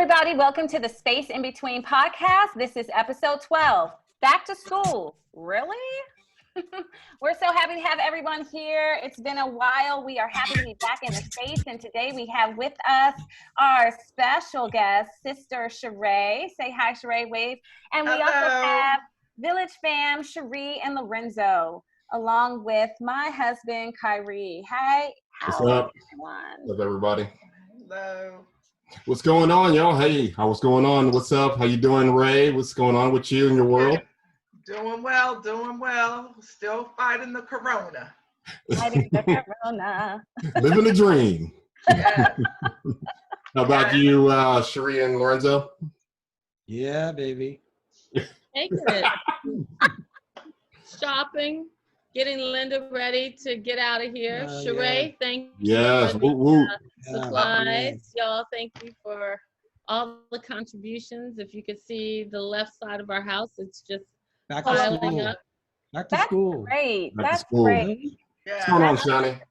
everybody. Welcome to the Space in Between podcast. This is episode 12. Back to school. Really? We're so happy to have everyone here. It's been a while. We are happy to be back in the space. And today we have with us our special guest, Sister Cherae. Say hi, Cherae. Wave. And we also have Village Fam, Cherie and Lorenzo, along with my husband, Kyrie. Hi. What's up? What's up, everybody? Hello. What's going on, y'all? Hey, what's going on? What's up? How you doing, Ray? What's going on with you and your world? Doing well, doing well. Still fighting the corona. Fighting the corona. Living the dream. Yeah. How about you, Cherie and Lorenzo? Yeah, baby. Taking it. Shopping, getting Linda ready to get out of here. Cherae, thank you yes. for the supplies. Y'all, thank you for all the contributions. If you could see the left side of our house, it's just Back to piling school. up. Back to That's school. great. Back to That's school. great. What's going on, Shani?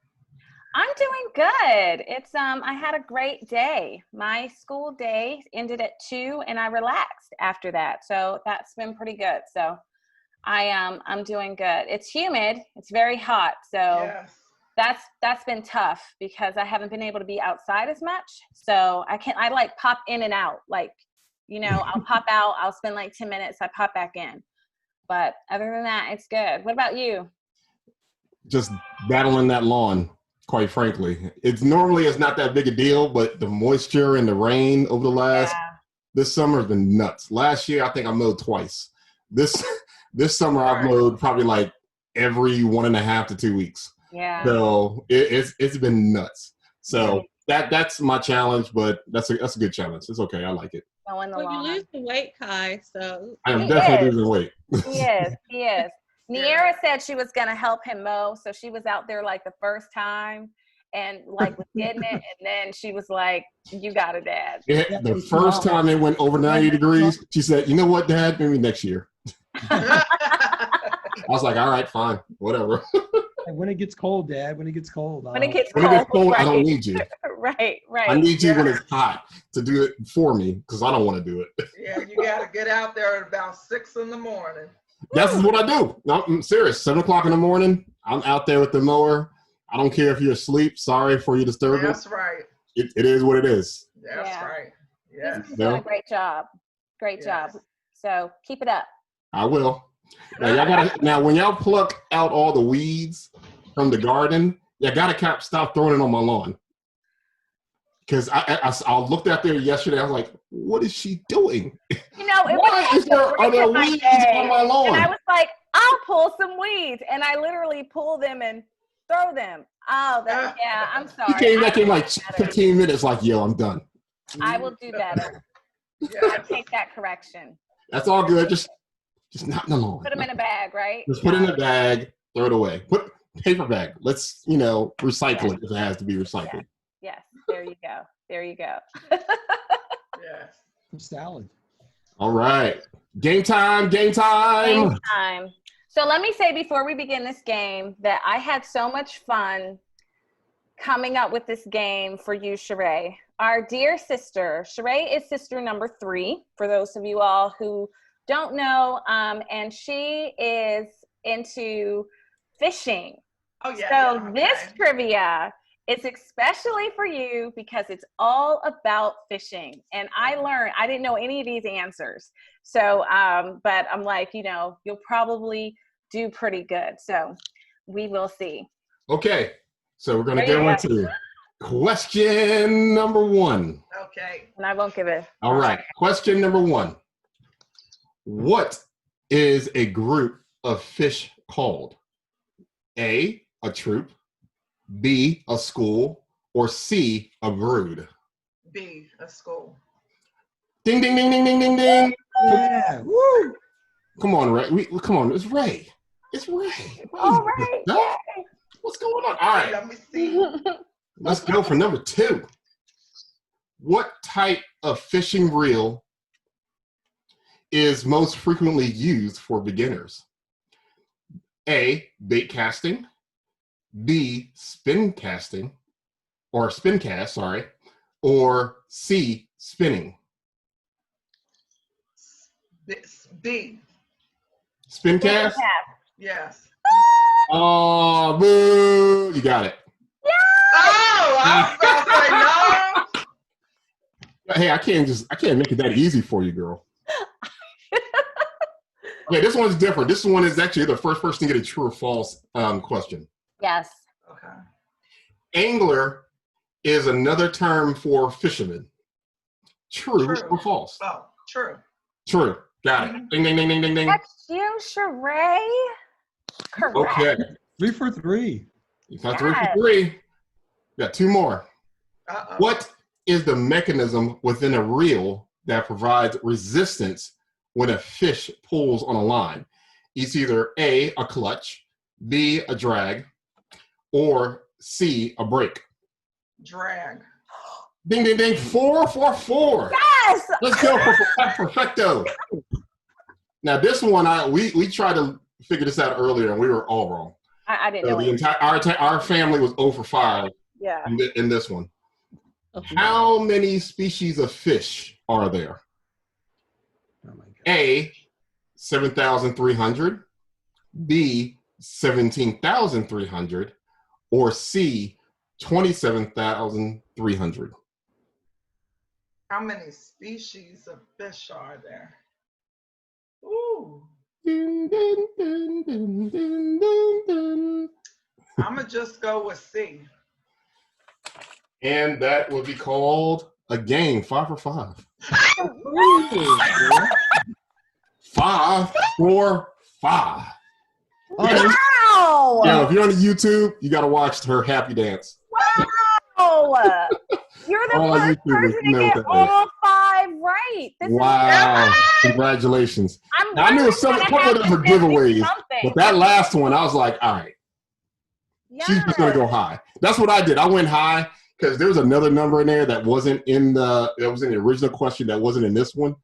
I'm doing good. It's I had a great day. My school day ended at 2 and I relaxed after that. So that's been pretty good. So I'm doing good. It's humid. It's very hot. So that's been tough because I haven't been able to be outside as much. So I like pop in and out. Like, I'll pop out, I'll spend like 10 minutes, I pop back in. But other than that, it's good. What about you? Just battling that lawn, quite frankly. It's not that big a deal, but the moisture and the rain over the this summer has been nuts. Last year, I think I mowed twice. This summer, I've mowed probably like every 1.5 to 2 weeks. Yeah. So it's been nuts. So that's my challenge, but that's a good challenge. It's okay. I like it. Well, you lose the weight, Kai, so. I am definitely losing weight. He is. Niera said she was going to help him mow. So she was out there like the first time and like was getting it. And then she was like, you got it, Dad. The first time it went over 90 degrees, she said, you know what, Dad, maybe next year. I was like, all right, fine, whatever. When it gets cold, Dad, when it gets cold. When it gets cold, right. I don't need you. Right. I need you when it's hot to do it for me because I don't want to do it. Yeah, you got to get out there at about 6 in the morning. That's what I do. No, I'm serious. 7 o'clock in the morning, I'm out there with the mower. I don't care if you're asleep. Sorry for your disturbance. That's right. It is what it is. That's right. Yes. You're doing a great job. Great job. So keep it up. I will. Now, when y'all pluck out all the weeds from the garden, you gotta stop throwing it on my lawn. Because I looked out there yesterday, I was like, what is she doing? Are there weeds on my lawn? And I was like, I'll pull some weeds. And I literally pull them and throw them. Oh, I'm sorry. She came back in like 15 minutes like, yo, I'm done. I will do better. I take that correction. That's all good. Just not in the lawn. Put them in a bag, right? Just put it in a bag, throw it away. Put paper bag. Let's, recycle it if it has to be recycled. Yes. There you go. Yes. Some salad. All right. Game time. So let me say before we begin this game that I had so much fun coming up with this game for you, Cherae. Our dear sister, Cherae is sister number 3, for those of you all who don't know, and she is into fishing. Oh, yeah. So this trivia is especially for you because it's all about fishing. And I didn't know any of these answers. So, but I'm like, you'll probably do pretty good. So we will see. Okay. So we're going to go into question number 1. Okay. And I won't give it. All right. Question number 1. What is a group of fish called? A troop, B, a school, or C, a brood? B, a school. Ding, ding, ding, ding, ding, ding, ding. Yeah. Woo. Come on, Ray. Come on. It's Ray. All right. What's going on? All right. Let me see. Let's go for number 2. What type of fishing reel is most frequently used for beginners? A, bait casting, B, spin cast, or C, spinning? B. Spin cast? Yes. Oh, boo! You got it. Oh, I was about to say no. Hey, I can't make it that easy for you, girl. Okay, this one's different. This one is actually the first person to get a true or false question. Yes. Okay. Angler is another term for fisherman. True or false? Oh, true. True. Got it. Ding, ding, ding, ding, ding, ding. That's you, Cherae. Correct. Okay. 3 for 3. You got 3 for 3. Got 2 more. Uh-oh. What is the mechanism within a reel that provides resistance when a fish pulls on a line? It's either A, a clutch, B, a drag, or C, a brake. Drag. Ding, ding, ding. 4 for 4. Yes. Let's go for perfecto. Now this one, we tried to figure this out earlier, and we were all wrong. I didn't So know. our family was 0 for 5 Yeah. in this one. Okay. How many species of fish are there? Oh my God. A, 7,300, B, 17,300, or C, 27,300. How many species of fish are there? Ooh. Dun, dun, dun, dun, dun, dun, dun. I'm going to just go with C. And that would be called a game. 5 for 5. 5 for 5. Wow. Yeah, if you're on the YouTube, you got to watch her happy dance. Wow. You're the All first YouTubers person to know get that all 5 right. This Wow. is Congratulations. I'm Now, I knew really some gonna couple of have them were to send you giveaways, something. but that last one, I was like, all right, she's just going to go high. That's what I did. I went high because there was another number in there that wasn't in the original question that wasn't in this one.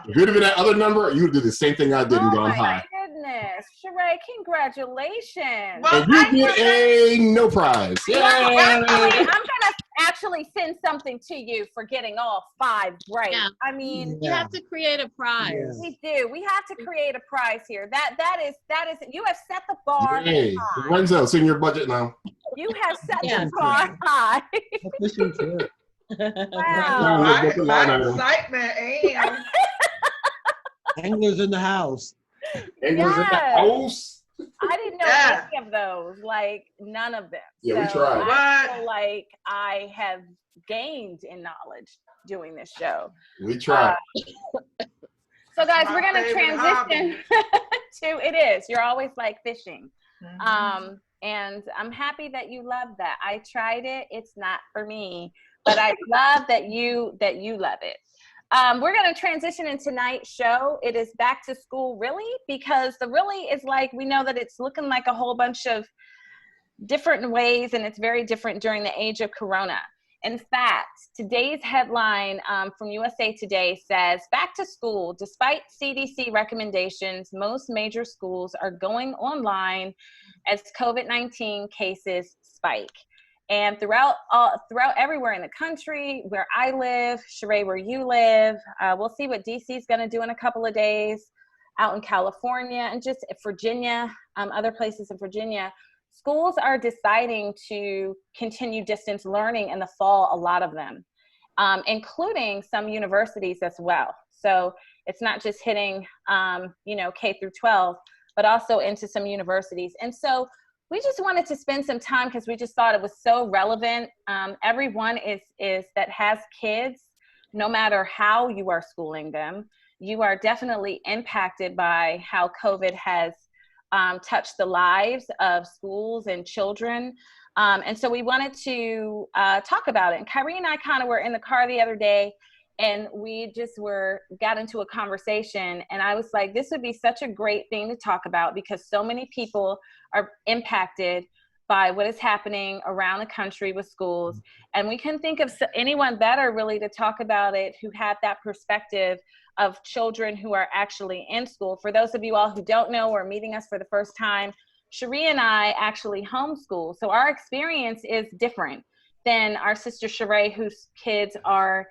If it would have been that other number, you would do the same thing I did and gone high. Oh my goodness. Cherae, congratulations. Well, And you get a no prize. Well, Yay! I'm gonna actually send something to you for getting all 5 right. Yeah. I mean, You have to create a prize. Yeah. we do. We have to create a prize here. That is you have set the bar Hey, high. Lorenzo, it's in your budget now. You have set Yeah. the bar high. A fishing trip. Wow. my excitement and Anglers in the house. Anglers in the Yes. house. I didn't know Yeah. any of those, like none of them. Yeah, we So tried. I What? feel like I have gained in knowledge doing this show. We tried. So guys, My we're gonna favorite transition to it is. You're always like fishing. Mhm. And I'm happy that you love that. I tried it. It's not for me, but I love that you love it. We're going to transition in tonight's show. It is back to school, really, because the really is like, we know that it's looking like a whole bunch of different ways, and it's very different during the age of Corona. In fact, today's headline from USA Today says, back to school, despite CDC recommendations, most major schools are going online as COVID-19 cases spike. And throughout everywhere in the country, where I live, Cherae, where you live, we'll see what DC is going to do in a couple of days, out in California and just Virginia, other places in Virginia. Schools are deciding to continue distance learning in the fall, a lot of them, including some universities as well. So it's not just hitting, K through 12, but also into some universities. And so we just wanted to spend some time because we just thought it was so relevant. Everyone is that has kids, no matter how you are schooling them, you are definitely impacted by how COVID has touched the lives of schools and children. And so we wanted to talk about it. And Kyrie and I kind of were in the car the other day, and we just got into a conversation, and I was like, this would be such a great thing to talk about because so many people are impacted by what is happening around the country with schools. And we couldn't think of anyone better really to talk about it who had that perspective of children who are actually in school. For those of you all who don't know or are meeting us for the first time, Cherie and I actually homeschool. So our experience is different than our sister Cherae, whose kids are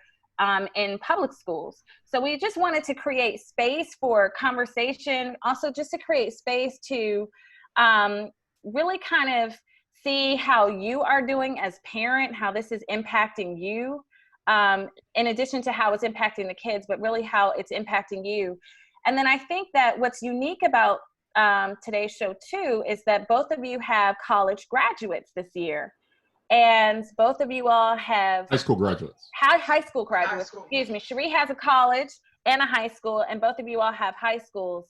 in public schools. So we just wanted to create space for conversation, also just to create space to really kind of see how you are doing as parent, how this is impacting you, in addition to how it's impacting the kids, but really how it's impacting you. And then I think that what's unique about today's show too is that both of you have college graduates this year, and both of you all have high school graduates. High school graduates. High school. Excuse me. Cherie has a college and a high school, and both of you all have high schools.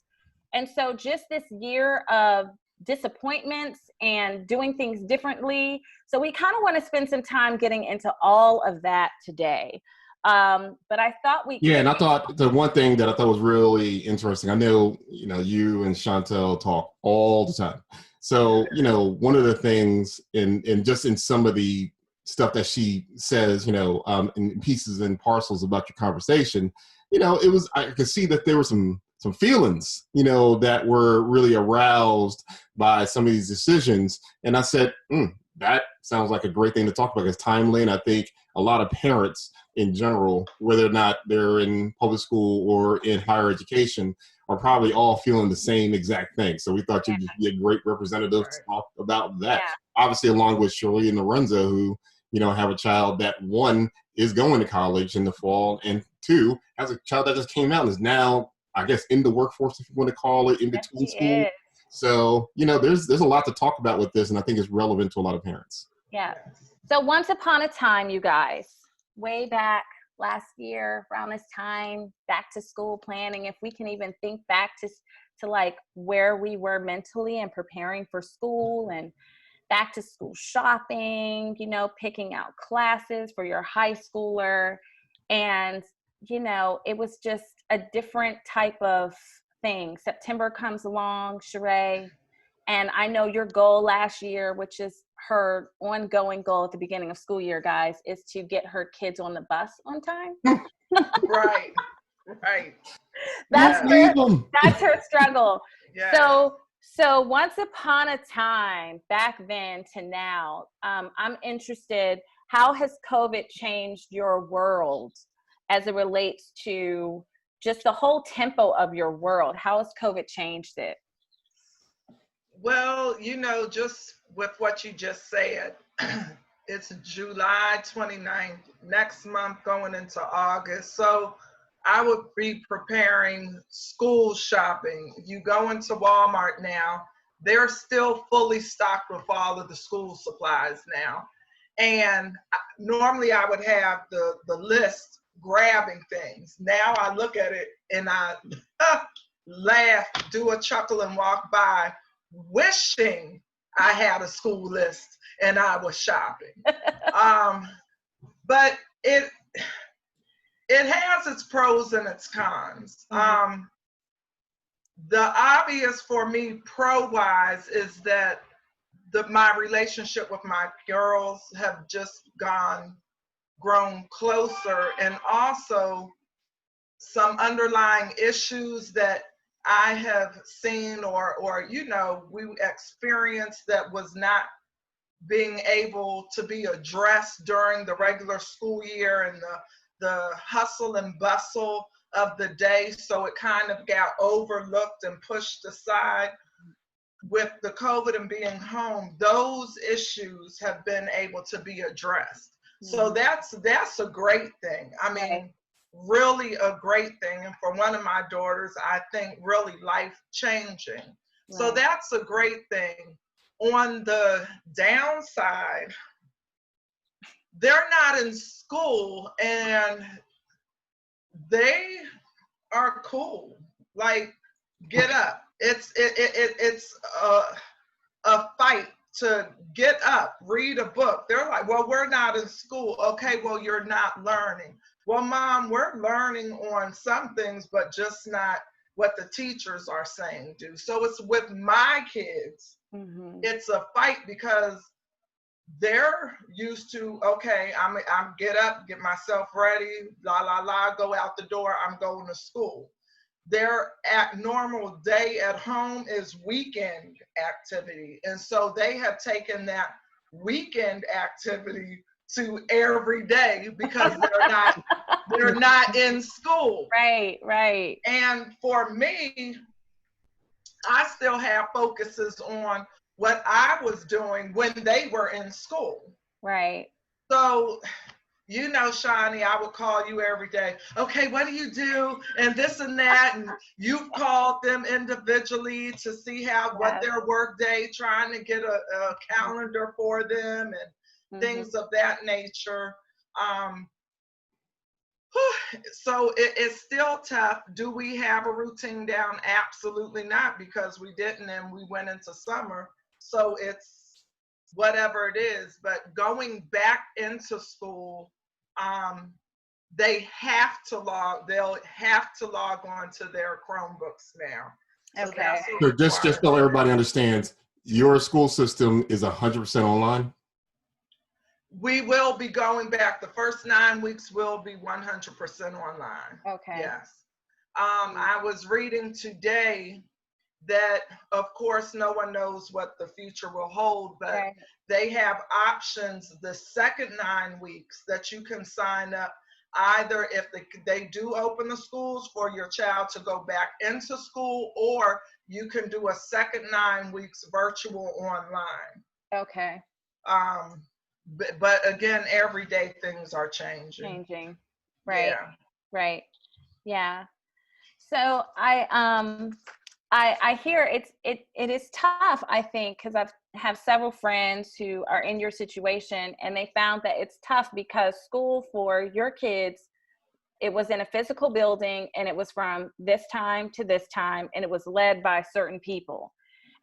And so just this year of disappointments and doing things differently. So we kind of want to spend some time getting into all of that today. But I thought and I thought the one thing that I thought was really interesting, I know, you and Chantel talk all the time. So, one of the things in just in some of the stuff that she says, in pieces and parcels about your conversation, it was, I could see that there were some feelings, that were really aroused by some of these decisions. And I said, that sounds like a great thing to talk about. It's timely. And I think a lot of parents in general, whether or not they're in public school or in higher education, are probably all feeling the same exact thing. So we thought you'd be a great representative to talk about that. Yeah. Obviously, along with Shirley and Lorenzo, who, have a child that, one, is going to college in the fall, and two, has a child that just came out and is now, I guess, in the workforce, if you want to call it, in between school. So, there's a lot to talk about with this, and I think it's relevant to a lot of parents. Yeah. So once upon a time, you guys, way back last year around this time, back to school planning, if we can even think back to like where we were mentally and preparing for school and back to school shopping, picking out classes for your high schooler. And, it was just a different type of thing. September comes along, Cherae, and I know your goal last year, which is her ongoing goal at the beginning of school year, guys, is to get her kids on the bus on time. Right. That's her struggle. Yeah. So once upon a time, back then to now, I'm interested, how has COVID changed your world as it relates to just the whole tempo of your world? How has COVID changed it? Well, just with what you just said, it's July 29th, next month going into August. So I would be preparing school shopping. If you go into Walmart now, they're still fully stocked with all of the school supplies now. And normally I would have the list grabbing things. Now I look at it and I laugh, do a chuckle, and walk by, wishing I had a school list and I was shopping. But it has its pros and its cons. Mm-hmm. The obvious for me pro-wise is that my relationship with my girls have just grown closer, and also some underlying issues that I have seen or we experienced that was not being able to be addressed during the regular school year and the hustle and bustle of the day. So it kind of got overlooked and pushed aside. With the COVID and being home, those issues have been able to be addressed. Mm-hmm. So that's a great thing. I mean, really a great thing. And for one of my daughters, I think really life-changing. Right. So that's a great thing. On the downside, they're not in school and they are cool. Like, get up. It's a fight to get up, read a book. They're like, well, we're not in school. Okay, well, you're not learning. Well, Mom, we're learning on some things, but just not what the teachers are saying do. So it's with my kids, It's a fight because they're used to, okay, I'm get up, get myself ready, go out the door, I'm going to school. Their normal day at home is weekend activity. And so they have taken that weekend activity to every day because they're not in school. Right. And for me, I still have focuses on what I was doing when they were in school. Right. So, you know, Shawnee, I would call you every day. Okay, what do you do? And this and that. And you've called them individually to see what their work day, trying to get a calendar for them and things of that nature. So it's still tough. Do we have a routine down? Absolutely not, because we didn't, and we went into summer. So it's whatever it is. But going back into school, they'll have to log on to their Chromebooks now. So Okay. So just so everybody understands, your school system is 100% online? We will be going back. The first 9 weeks will be 100% online. Okay. Yes. I was reading today that, of course, no one knows what the future will hold, but they have options the second 9 weeks that you can sign up, either if they do open the schools for your child to go back into school, or you can do a second 9 weeks virtual online. Okay. But again, every day things are changing. Right. Yeah. Right. Yeah. So I hear it is tough, I think, because I have several friends who are in your situation, and they found that it's tough because school for your kids, it was in a physical building, and it was from this time to this time, and it was led by certain people.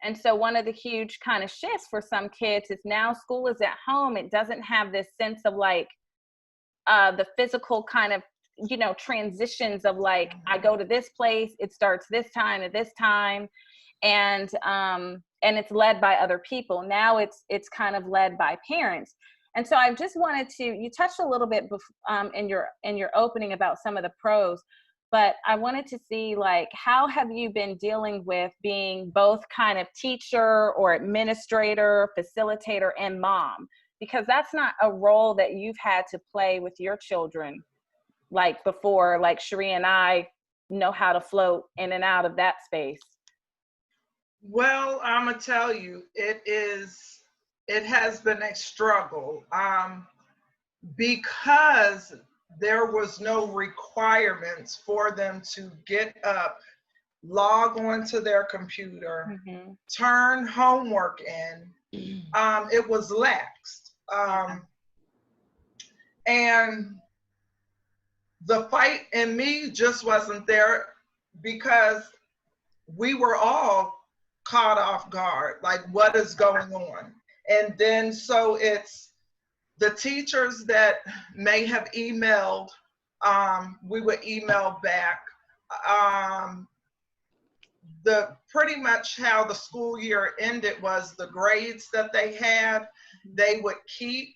And so one of the huge kind of shifts for some kids is now school is at home. It doesn't have this sense of like the physical kind of, you know, transitions of like, I go to this place, it starts this time at this time, and it's led by other people. Now it's kind of led by parents. And so I just wanted to, you touched a little bit in your opening about some of the pros, but I wanted to see, like, how have you been dealing with being both kind of teacher or administrator, facilitator, and mom? Because that's not a role that you've had to play with your children like before, like Cherie and I know how to float in and out of that space. Well, I'm gonna tell you, it has been a struggle, because there was no requirements for them to get up, log on to their computer, turn homework in. It was laxed. And the fight in me just wasn't there, because we were all caught off guard, like, what is going on? And then so it's the teachers that may have emailed, we would email back. The pretty much how the school year ended was the grades that they had, they would keep.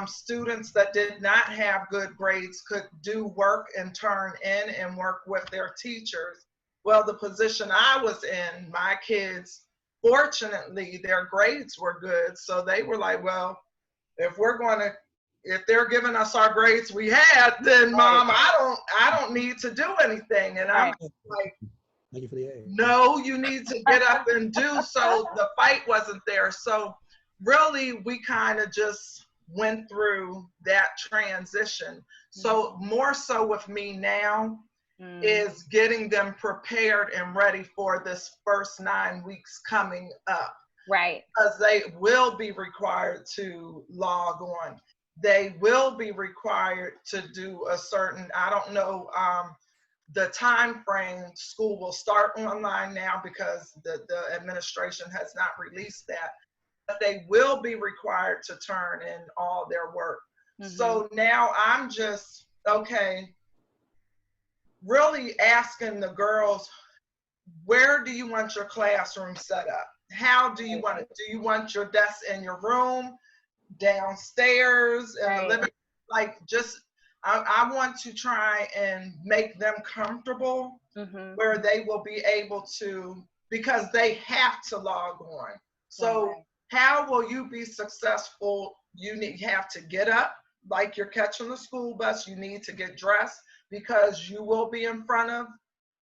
Students that did not have good grades could do work and turn in and work with their teachers. Well, the position I was in, my kids, fortunately, their grades were good. So they were like, well, if they're giving us our grades we had, then Mom, I don't need to do anything. And I'm like, no, you need to get up and do. So the fight wasn't there. So really, we kind of just went through that transition. So more so with me now is getting them prepared and ready for this first 9 weeks coming up. Right. Because they will be required to log on. They will be required to do a certain, I don't know, the time frame. School will start online now because the administration has not released that. But they will be required to turn in all their work. So now I'm just, really asking the girls, where do you want your classroom set up? How do you want it? Do you want your desk in your room, downstairs, in the living room? Like, just, I want to try and make them comfortable where they will be able to, because they have to log on. So how will you be successful? You have to get up like you're catching the school bus. You need to get dressed because you will be in front of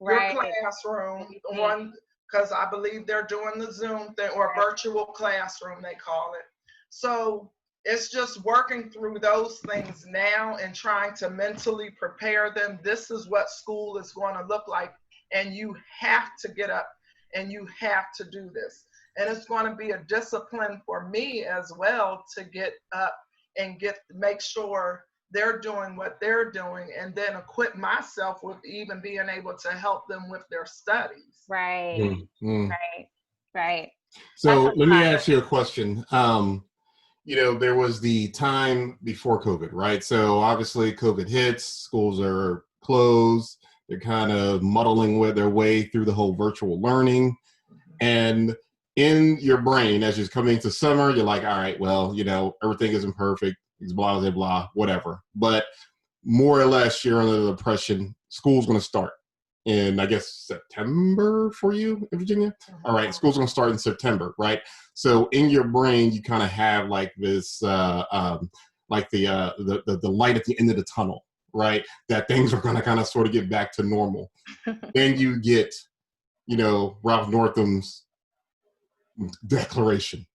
your classroom on, because I believe they're doing the Zoom thing, or virtual classroom, they call it. So it's just working through those things now and trying to mentally prepare them. This is what school is going to look like, and you have to get up and you have to do this. And it's going to be a discipline for me as well to get up and make sure they're doing what they're doing, and then equip myself with even being able to help them with their studies. Right. Right. So let me ask you a question. You know, there was the time before COVID, right? So obviously COVID hits, schools are closed, they're kind of muddling with their way through the whole virtual learning. And in your brain, as you're coming to summer, you're like, all right, well, you know, everything isn't perfect, it's blah, blah, blah, whatever. But more or less, you're under the impression school's going to start in, I guess, September for you in Virginia. All right, school's going to start in September, right? So in your brain, you kind of have like this, like the light at the end of the tunnel, right? That things are going to kind of sort of get back to normal. Then you get, you know, Ralph Northam's declaration.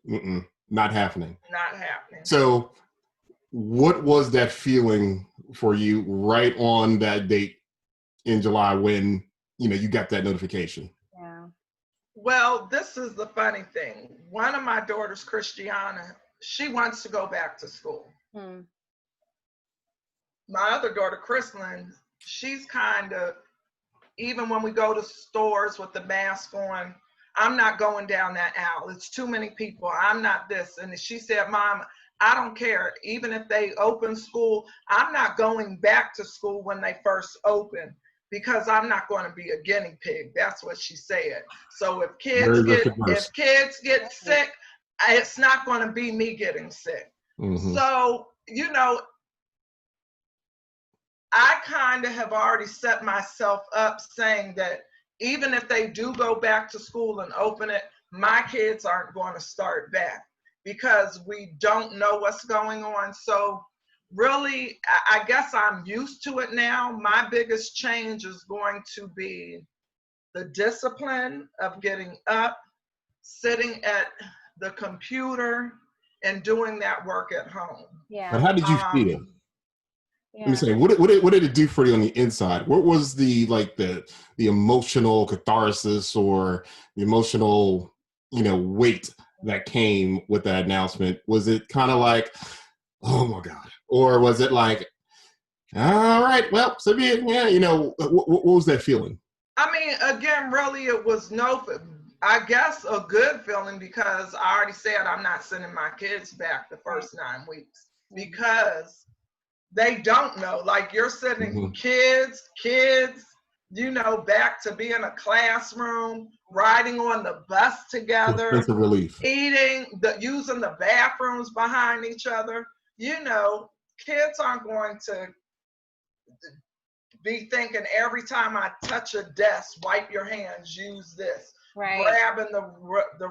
Not happening. Not happening. So what was that feeling for you right on that date in July when, you know, you got that notification? Yeah. Well, this is the funny thing. One of my daughters, Christiana, she wants to go back to school. My other daughter, Chrislyn, she's kind of, even when we go to stores with the mask on, I'm not going down that aisle. It's too many people. I'm not this. And she said, Mom, I don't care. Even if they open school, I'm not going back to school when they first open, because I'm not going to be a guinea pig. That's what she said. So if kids get sick, it's not going to be me getting sick. So, you know, I kind of have already set myself up saying that even if they do go back to school and open it, my kids aren't going to start back because we don't know what's going on. So really, I guess I'm used to it now. My biggest change is going to be the discipline of getting up, sitting at the computer, and doing that work at home. Yeah. But how did you feel? Let me say, what did it do for you on the inside? What was the emotional catharsis or the emotional, you know, weight that came with that announcement? Was it kind of like, oh my God, or was it like, all right, well, so be it, yeah, you know, what was that feeling? I mean, again, really, it was I guess a good feeling, because I already said I'm not sending my kids back the first 9 weeks because they don't know. Like, you're sending kids, you know, back to be in a classroom, riding on the bus together, Sense of relief. eating, using the bathrooms behind each other. You know, kids aren't going to be thinking every time I touch a desk, wipe your hands, use this. Grabbing the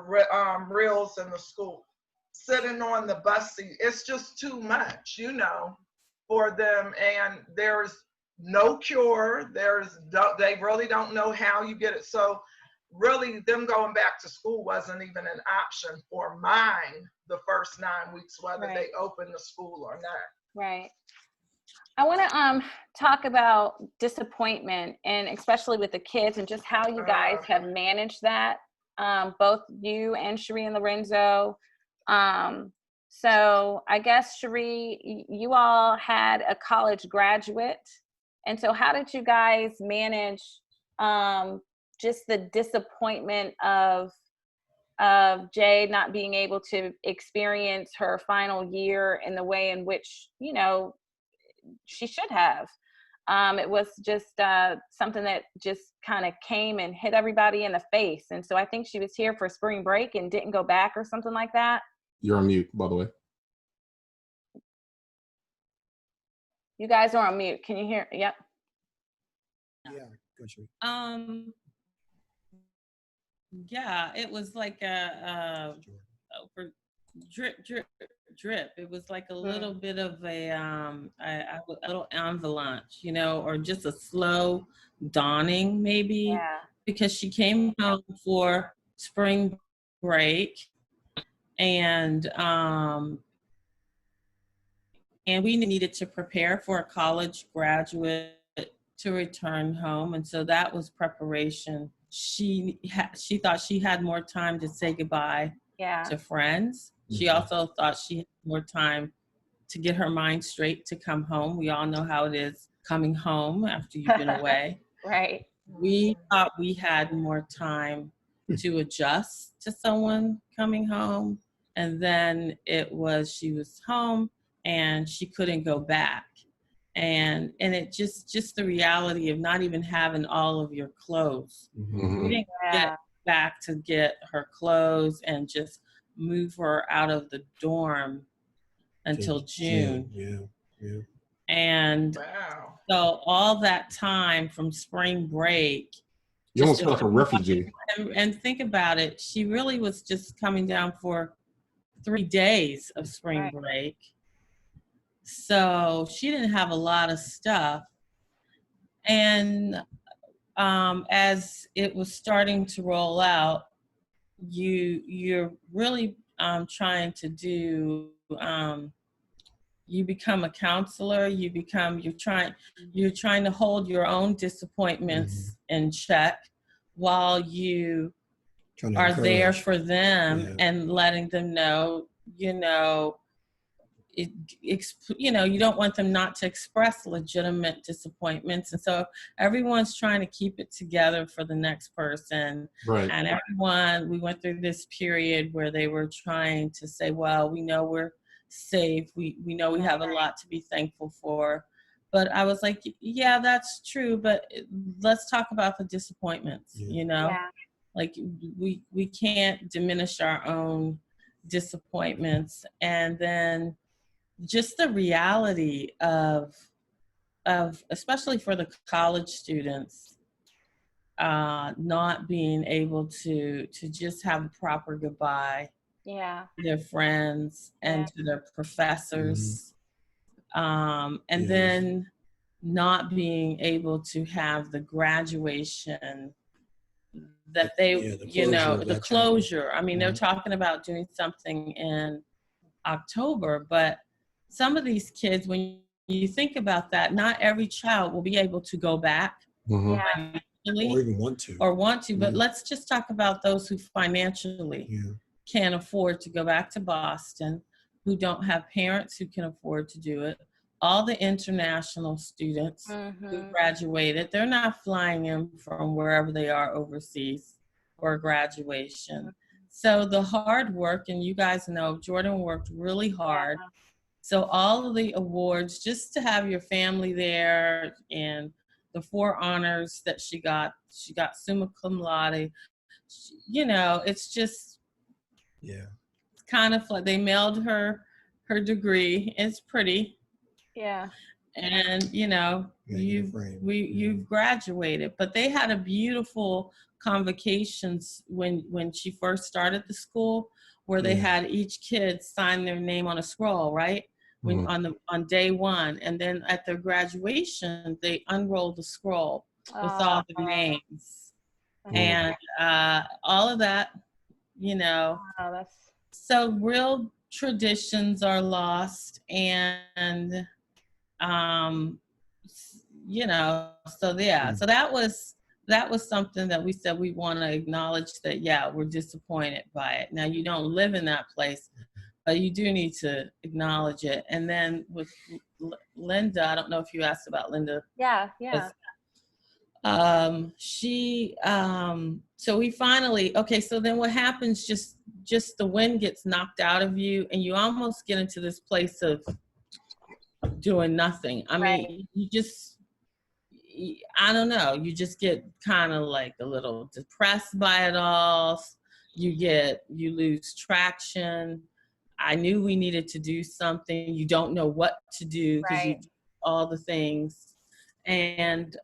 reels in the school, sitting on the bus seat. It's just too much, you know, for them. And there's no cure. They really don't know how you get it. So really, them going back to school wasn't even an option for mine the first 9 weeks, whether they open the school or not. Right. I want to talk about disappointment, and especially with the kids, and just how you guys have managed that, both you and Cherae and Lorenzo. So I guess, Cherae, you all had a college graduate, and so how did you guys manage just the disappointment of Jade not being able to experience her final year in the way in which, you know, she should have? It was just something that just kind of came and hit everybody in the face. And so I think she was here for spring break and didn't go back or something like that. You're on mute, by the way. You guys are on mute. Can you hear? Yep. Yeah, go Cherae. Yeah, it was like a for drip, drip, drip. It was like a little bit of a little avalanche, you know, or just a slow dawning, maybe, because she came home for spring break, and we needed to prepare for a college graduate to return home, and so that was preparation. She thought she had more time to say goodbye to friends. She also thought she had more time to get her mind straight to come home. We all know how it is coming home after you've been away. Right. We thought we had more time to adjust to someone coming home. And then she was home and she couldn't go back. And it just the reality of not even having all of your clothes. We didn't get back to get her clothes and just move her out of the dorm until June. And so all that time from spring break, you almost feel like a refugee. And think about it, she really was just coming down for 3 days of spring break. So she didn't have a lot of stuff. And as it was starting to roll out, you're really trying to do you become a counselor. You're trying to hold your own disappointments in check while you are there for them and letting them know, you know, you don't want them not to express legitimate disappointments. And so everyone's trying to keep it together for the next person. Right. And we went through this period where they were trying to say, well, we know we're safe. We know we have a lot to be thankful for. But I was like, yeah, that's true. But let's talk about the disappointments, you know? Yeah. Like we can't diminish our own disappointments. And then just the reality of especially for the college students, not being able to just have a proper goodbye to their friends and to their professors, and then not being able to have the graduation that the closure. I mean, they're talking about doing something in October, but some of these kids, when you think about that, not every child will be able to go back or even want to. But let's just talk about those who financially can't afford to go back to Boston, who don't have parents who can afford to do it. All the international students who graduated, they're not flying in from wherever they are overseas for graduation. So the hard work, and you guys know Jordan worked really hard. So all of the awards, just to have your family there, and the 4 honors that she got summa cum laude. You know, it's just it's kind of like they mailed her degree. It's pretty. Yeah. And you know, you've graduated. But they had a beautiful convocations when she first started the school, where they had each kid sign their name on a scroll, right? On day 1, and then at their graduation they unrolled the scroll with all the names and all of that, you know. So real traditions are lost, and you know, so that was something that we said we want to acknowledge, that we're disappointed by it. Now, you don't live in that place, but you do need to acknowledge it. And then with Linda, I don't know if you asked about Linda. Yeah. So we finally, so then what happens, just the wind gets knocked out of you, and you almost get into this place of doing nothing. I mean, I don't know, you just get kind of like a little depressed by it all. You lose traction. I knew we needed to do something. You don't know what to do because you do all the things. And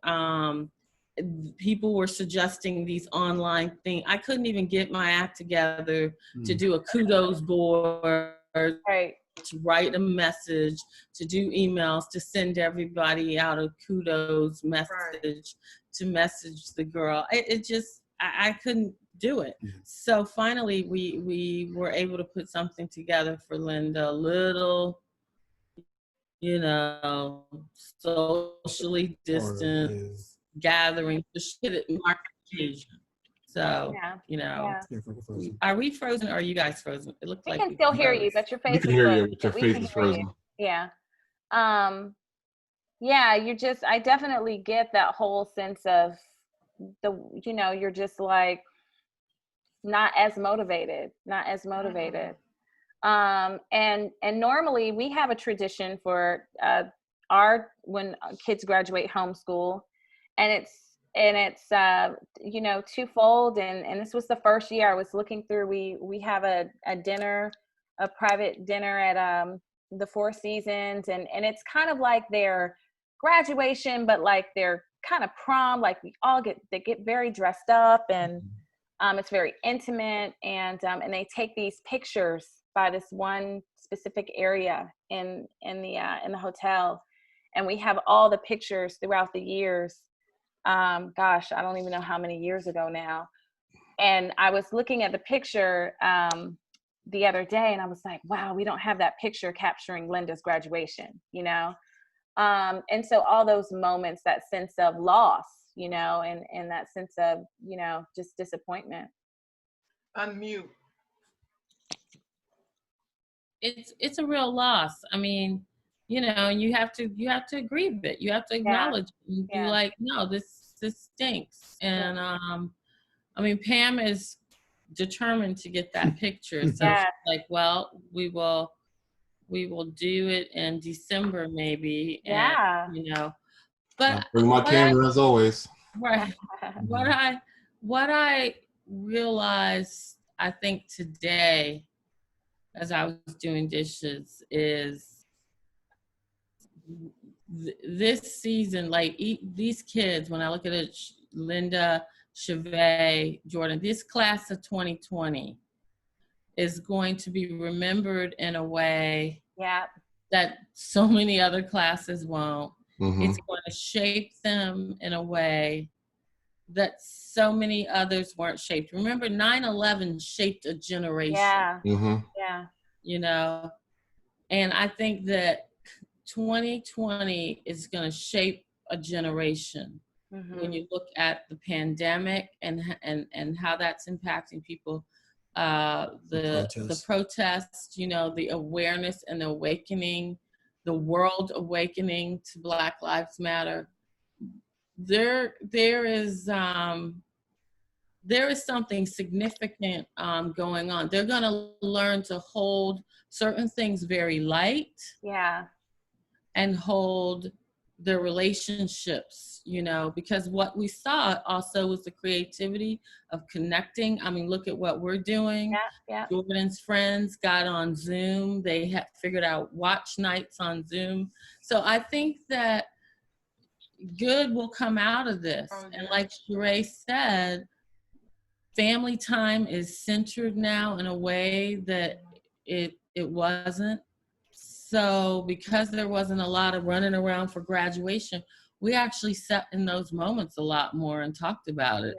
people were suggesting these online things. I couldn't even get my act together to do a kudos board, Right. to write a message, to do emails, to send everybody out a kudos message, to message the girl. It just, I couldn't do it. So finally we were able to put something together for Linda, a little, you know, socially distanced gathering to shit at mark occasion. So, you know, are we frozen or are you guys frozen? It looks like we can still hear you, but your face is frozen. We can hear you, but your face is frozen. Yeah. Yeah, I definitely get that whole sense of you know, you're just like not as motivated. And normally we have a tradition for when kids graduate homeschool, and it's you know, twofold, and this was the first year I was looking through. We have a dinner, a private dinner at the Four Seasons, and it's kind of like their graduation, but like their kind of prom. Like they get very dressed up, and it's very intimate, and they take these pictures by this one specific area in the hotel, and we have all the pictures throughout the years. Gosh, I don't even know how many years ago now. And I was looking at the picture the other day, and I was like, wow, we don't have that picture capturing Linda's graduation, you know? And so all those moments, that sense of loss, you know, and that sense of, you know, just disappointment. Unmute. It's a real loss. I mean, you know, you have to agree with it. You have to acknowledge it and be like, no, this stinks. And I mean, Pam is determined to get that picture. So she's like, well, we will do it in December maybe. And, you know, but I'll bring my camera as always. Right. What I realized, I think today, as I was doing dishes, is this season, like these kids, when I look at it, Linda, Cherae, Jordan, this class of 2020 is going to be remembered in a way that so many other classes won't. It's going to shape them in a way that so many others weren't shaped. Remember, 9/11 shaped a generation. You know, and I think that 2020 is going to shape a generation. When you look at the pandemic and how that's impacting people, the protests, you know, the awareness and the awakening, the world awakening to Black Lives Matter. There is something significant going on. They're going to learn to hold certain things very light. And hold their relationships, you know, because what we saw also was the creativity of connecting. I mean, look at what we're doing. Jordan's friends got on Zoom. They had figured out watch nights on Zoom. So I think that good will come out of this. And like Cherae said, family time is centered now in a way that it wasn't. So because there wasn't a lot of running around for graduation, we actually sat in those moments a lot more and talked about it.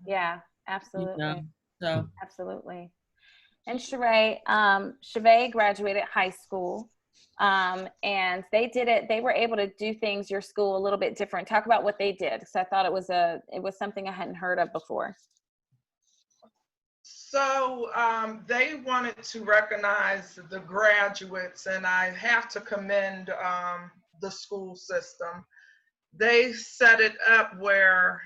Yeah, absolutely. You know? So absolutely. And Cherae graduated high school, and they were able to do things, your school, a little bit different. Talk about what they did, because I thought it was something I hadn't heard of before. So they wanted to recognize the graduates, and I have to commend the school system. They set it up where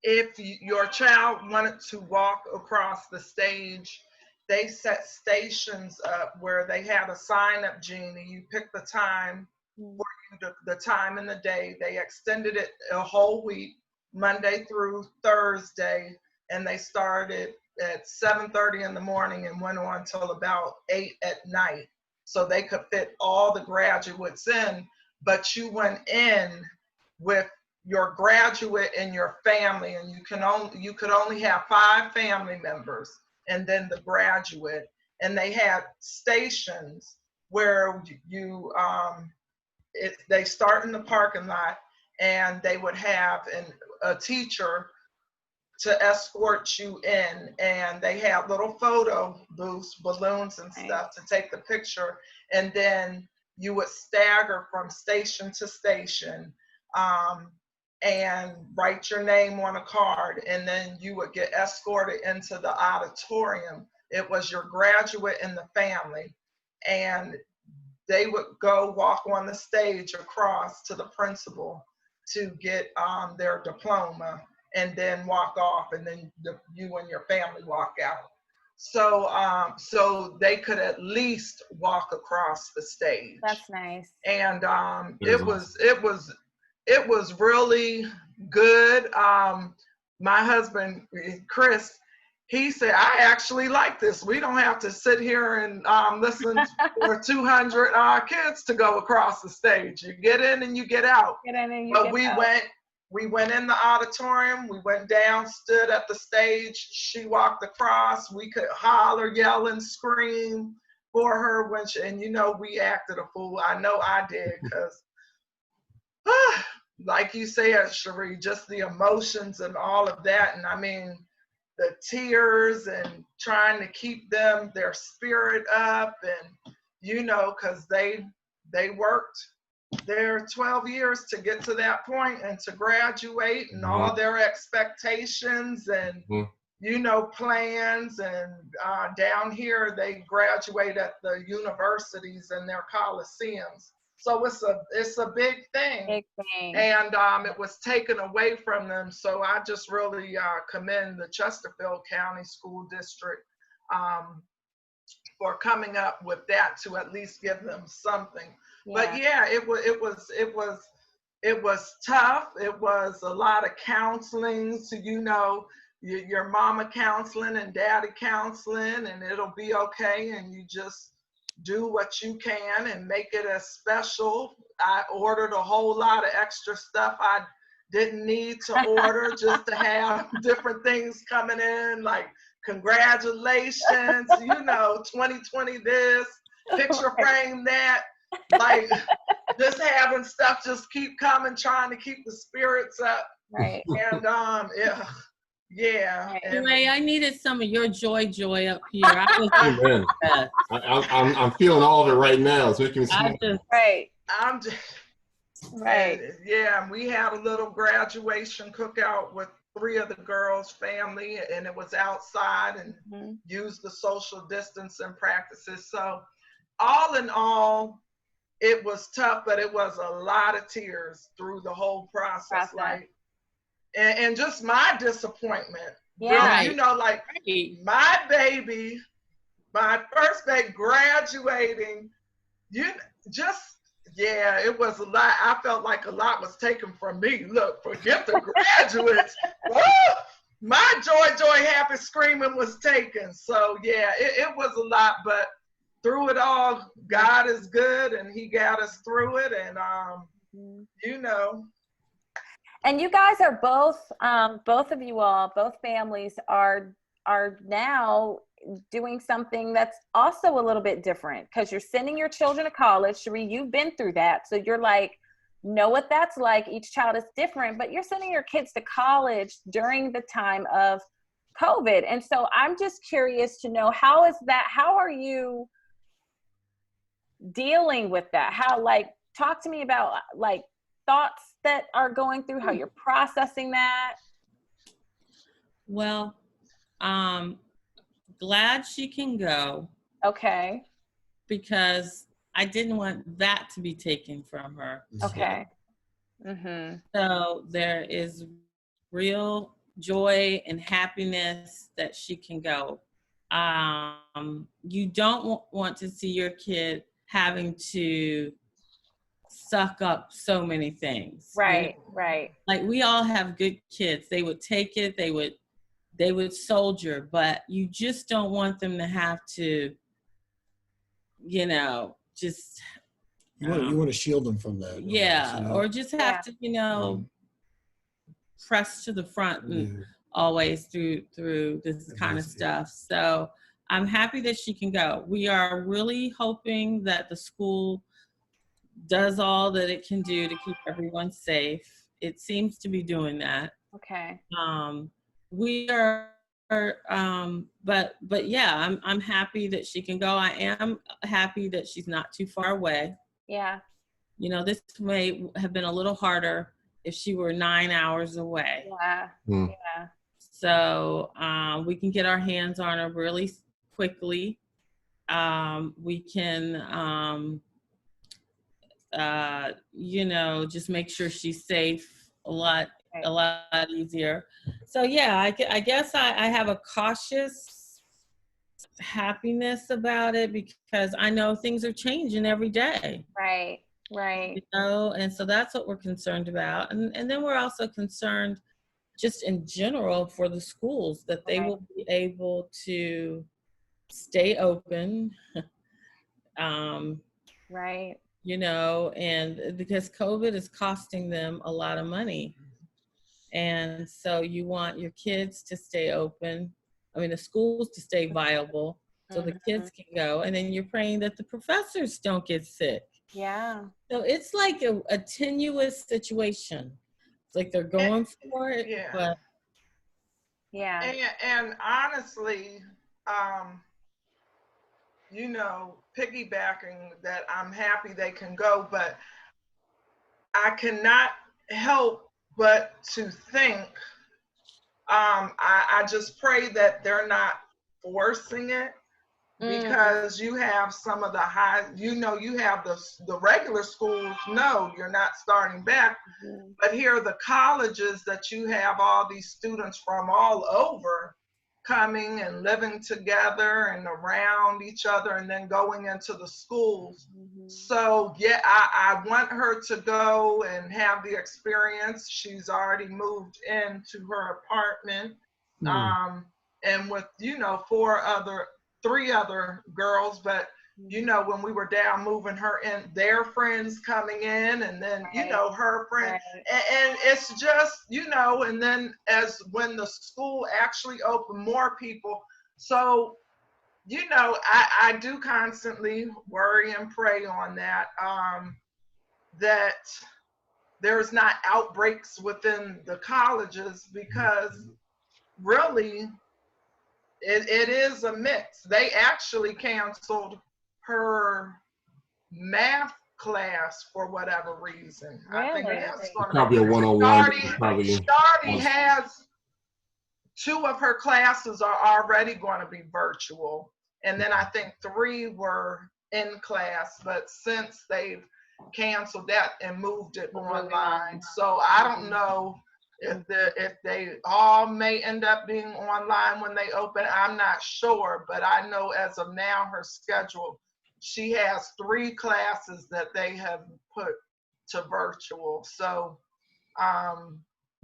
if your child wanted to walk across the stage, they set stations up where they had a sign-up genie. You pick the time for you, the time in the day. They extended it a whole week, Monday through Thursday, and they started at 7:30 in the morning and went on till about 8 at night. So they could fit all the graduates in, but you went in with your graduate and your family, and you could only have 5 family members, and then the graduate. And they had stations where they start in the parking lot, and they would have a teacher to escort you in, and they had little photo booths, balloons and stuff to take the picture, and then you would stagger from station to station, and write your name on a card, and then you would get escorted into the auditorium. It was your graduate and the family, and they would go walk on the stage across to the principal to get their diploma, and then walk off, and then you and your family walk out. So so they could at least walk across the stage. That's nice. And it was really good. My husband Chris, he said, I actually like this. We don't have to sit here and listen for 200 kids to go across the stage. You get in and you get out. But we went in the auditorium, we went down, stood at the stage, she walked across, we could holler, yell, and scream for her and we acted a fool. I know I did, because like you said, Cherie, just the emotions and all of that. And I mean, the tears and trying to keep their spirit up, and because they worked their 12 years to get to that point and to graduate, and all their expectations and plans, and down here they graduate at the universities and their coliseums. So it's a big thing. Big thing. And it was taken away from them. So I just really commend the Chesterfield County School District for coming up with that, to at least give them something. Yeah. But yeah, it was tough. It was a lot of counseling. So your mama counseling and daddy counseling, and it'll be okay, and you just do what you can and make it as special. I ordered a whole lot of extra stuff I didn't need to order, just to have different things coming in, like congratulations, 2020 this, picture frame that, like just having stuff just keep coming, trying to keep the spirits up. Right. And yeah. Ray, I needed some of your joy up here. I'm feeling all of it right now. It's making me smile. Right. Yeah, we had a little graduation cookout with 3 of the girls' family, and it was outside, and used the social distancing practices. So all in all, it was tough, but it was a lot of tears through the whole process. Like, and just my disappointment. Yeah. Really, my baby, my first baby graduating, it was a lot. I felt like a lot was taken from me. Look, forget the graduates. My joy, happy screaming was taken. So yeah, it was a lot, but through it all, God is good, and He got us through it. And And you guys are both of you all, both families are now doing something that's also a little bit different, because you're sending your children to college. Cherie, you've been through that. So you're like, know what that's like. Each child is different, but you're sending your kids to college during the time of COVID. And so I'm just curious to know, how are you dealing with that? Talk to me about thoughts that are going through, how you're processing that. Well, glad she can go. Okay. Because I didn't want that to be taken from her. Okay. So there is real joy and happiness that she can go. You don't want to see your kid having to suck up so many things. Right, right. Like, we all have good kids. They would take it, they would soldier, but you just don't want them to have to, just. You want to shield them from that. Yeah, or just have to, pressed to the front and always through this kind of stuff. So I'm happy that she can go. We are really hoping that the school does all that it can do to keep everyone safe. It seems to be doing that. Okay. We are, but yeah, I'm happy that she can go. I am happy that she's not too far away. Yeah. You know, this may have been a little harder if she were 9 hours away. Yeah. Yeah. So we can get our hands on her really quickly. We can, you know, just make sure she's safe a lot easier. So yeah, I guess I have a cautious happiness about it because I know things are changing every day. Right. Right. You know, and so that's what we're concerned about. And then we're also concerned just in general for the schools that they will be able to stay open. Right. You know, and because COVID is costing them a lot of money. And so you want your kids to stay open. I mean, the schools to stay viable so the kids can go. And then you're praying that the professors don't get sick. Yeah. So it's like a tenuous situation. It's like they're going for it, but yeah. And honestly, you know, piggybacking that, I'm happy they can go, but I cannot help but to think, I just pray that they're not forcing it, because you have some of the high, you know, you have the regular schools, no, you're not starting back, but here are the colleges that you have all these students from all over coming and living together and around each other and then going into the schools. So yeah, I want her to go and have the experience. She's already moved into her apartment, and with, you know, 3 other girls, but you know, when we were down moving her in, their friends coming in, and then you know, her friend, and it's just, you know, and then as when the school actually opened, more people. So you know, I do constantly worry and pray on that, that there's not outbreaks within the colleges, because really it is a mix. They actually canceled her math class for whatever reason. Really? I think that's going to probably a one-on-one. Shardy has 2 of her classes are already going to be virtual, and then I think 3 were in class, but since they've canceled that and moved it online, so I don't know if they all may end up being online when they open. I'm not sure, but I know as of now, her schedule, she has 3 classes that they have put to virtual. So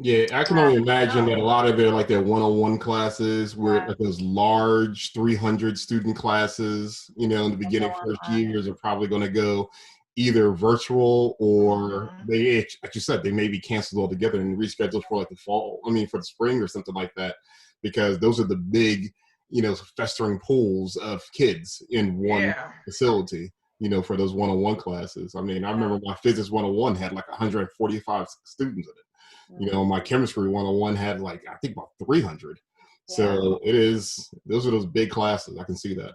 yeah, I can only imagine that a lot of their one-on-one classes were like those large 300 student classes, you know, in the beginning first years are probably going to go either virtual or they, like you said, they may be canceled altogether and rescheduled for like the fall, for the spring or something like that, because those are the big, you know, festering pools of kids in one facility, you know, for those one-on-one classes. I mean, I remember my physics 101 had like 145 students in it. You know, my chemistry 101 had like, I think about 300. So it is, those are those big classes. I can see that.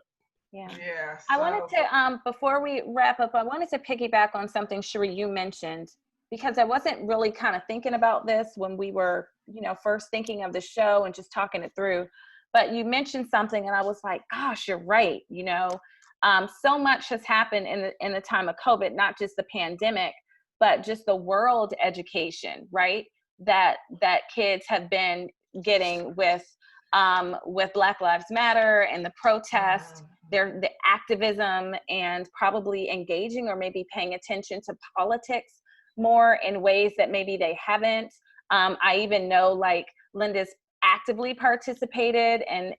Yeah. So. I wanted to, before we wrap up, I wanted to piggyback on something, Cherie, you mentioned, because I wasn't really kind of thinking about this when we were, you know, first thinking of the show and just talking it through. But you mentioned something and I was like, gosh, you're right. You know, so much has happened in the time of COVID, not just the pandemic, but just the world education, right? That kids have been getting with Black Lives Matter and the protest, the activism, and probably engaging or maybe paying attention to politics more in ways that maybe they haven't. I even know like Linda's actively participated and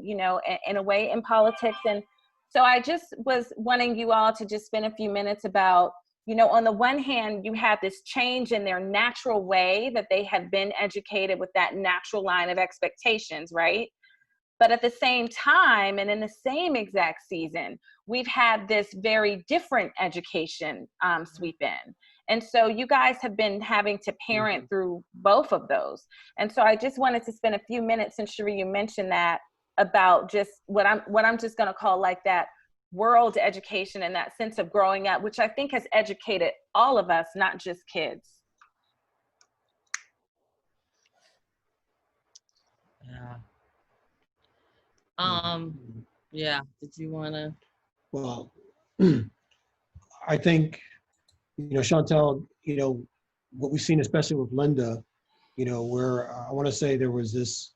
you know, in a way in politics. And so I just was wanting you all to just spend a few minutes about, you know, on the one hand, you have this change in their natural way that they have been educated with that natural line of expectations, right? But at the same time, and in the same exact season, we've had this very different education sweep in. And so you guys have been having to parent through both of those. And so I just wanted to spend a few minutes, and Cherie, you mentioned that, about just what I'm just going to call like that world education and that sense of growing up, which I think has educated all of us, not just kids. Yeah. Yeah. Did you want to? Well, I think, you know, Chantel, you know, what we've seen, especially with Linda, you know, where I want to say there was this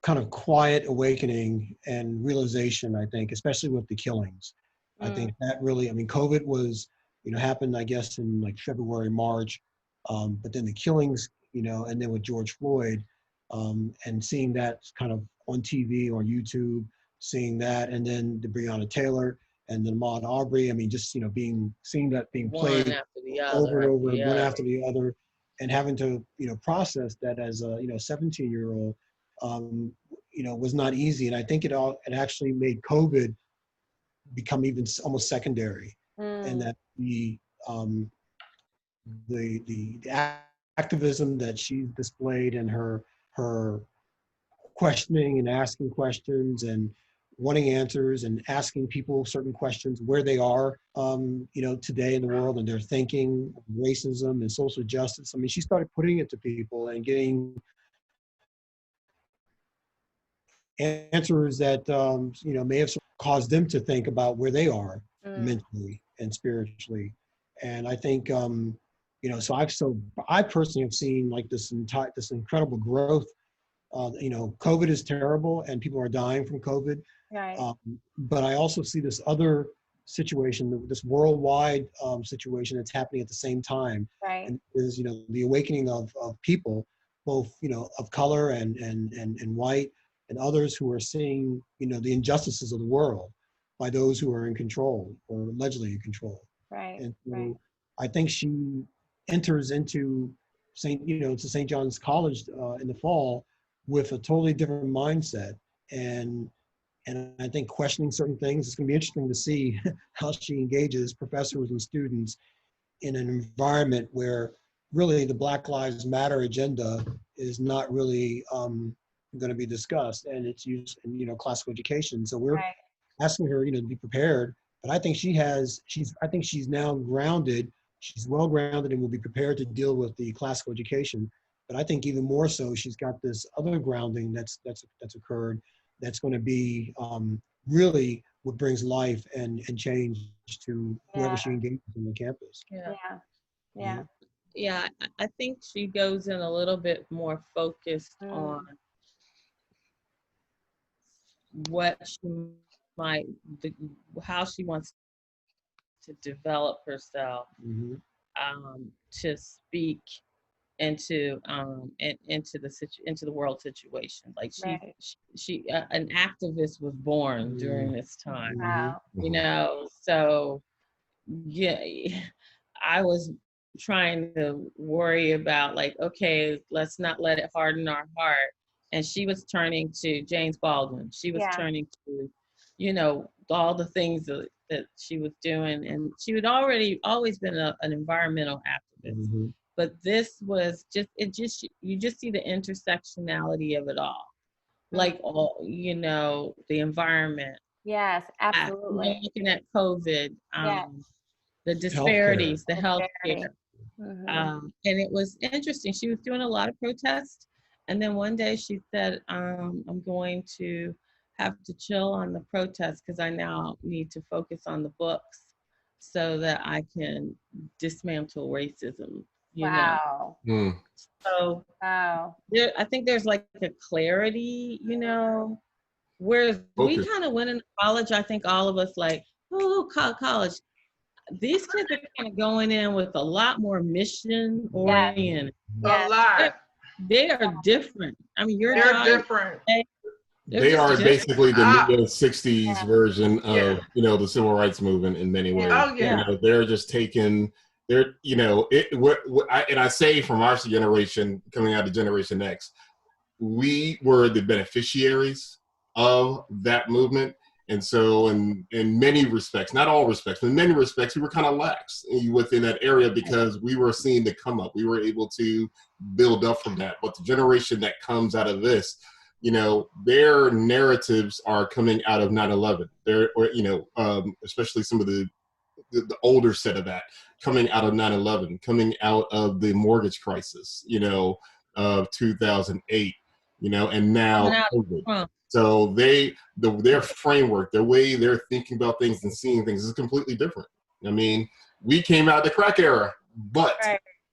kind of quiet awakening and realization, I think, especially with the killings. I think that really, I mean, COVID was, you know, happened, I guess, in like February, March, but then the killings, you know, and then with George Floyd, and seeing that kind of on TV or YouTube, seeing that, and then the Breonna Taylor and then Ahmaud Arbery, I mean, just, you know, seeing that being played One after the other, over and over, one after the other, and having to, you know, process that as a, you know, 17-year-old, you know, was not easy. And I think it actually made COVID become even almost secondary, and that the activism that she displayed and her questioning and asking questions and wanting answers and asking people certain questions where they are, you know, today in the world, and their thinking, racism and social justice. I mean, she started putting it to people and getting answers that, you know, may have caused them to think about where they are mentally and spiritually. And I think, you know, so I personally have seen like this incredible growth. You know, COVID is terrible and people are dying from COVID. Right. But I also see this other situation, this worldwide situation that's happening at the same time. Right. And is, you know, the awakening of people, both, you know, of color and white, and others who are seeing, you know, the injustices of the world by those who are in control or allegedly in control. Right. And so I think she enters into to St. John's College in the fall with a totally different mindset, and I think questioning certain things. It's going to be interesting to see how she engages professors and students in an environment where really the Black Lives Matter agenda is not really going to be discussed, and it's used in, you know, classical education. So we're asking her, you know, to be prepared. But I think I think she's now grounded. She's well grounded and will be prepared to deal with the classical education. But I think even more so, she's got this other grounding that's occurred that's going to be really what brings life and change to whoever she engages on the campus. Yeah, I think she goes in a little bit more focused on what she might, how she wants to develop herself, to speak into the world situation. Like she an activist was born during this time. Wow. You know, so yeah, I was trying to worry about like, okay, let's not let it harden our heart. And she was turning to James Baldwin. She was turning to, you know, all the things that she was doing. And she had always been an environmental activist. But this was you just see the intersectionality of it all. Like all, you know, the environment. Yes, absolutely. Looking at COVID, the disparities, the healthcare. And it was interesting. She was doing a lot of protests. And then one day she said, I'm going to have to chill on the protests because I now need to focus on the books so that I can dismantle racism, you know. So I think there's like a clarity, you know, whereas we kind of went into college, I think all of us like, oh, college. These kids are kind of going in with a lot more mission oriented. A lot. They are different. I mean, they're different. They are basically the neo 60s version of, Yeah. you know, the civil rights movement in many ways. Oh, yeah. You know, they're just taking, they're, you know, and I say from our generation, coming out of Generation X, we were the beneficiaries of that movement. And so in many respects, not all respects, but in many respects, we were kind of lax within that area because we were seeing the come up. We were able to build up from that. But the generation that comes out of this, you know, their narratives are coming out of 9/11. They're, or, you know, especially some of the older set of that coming out of 9/11, coming out of the mortgage crisis, you know, of 2008, you know, and now COVID. So their framework, the way they're thinking about things and seeing things is completely different. I mean, we came out of the crack era, but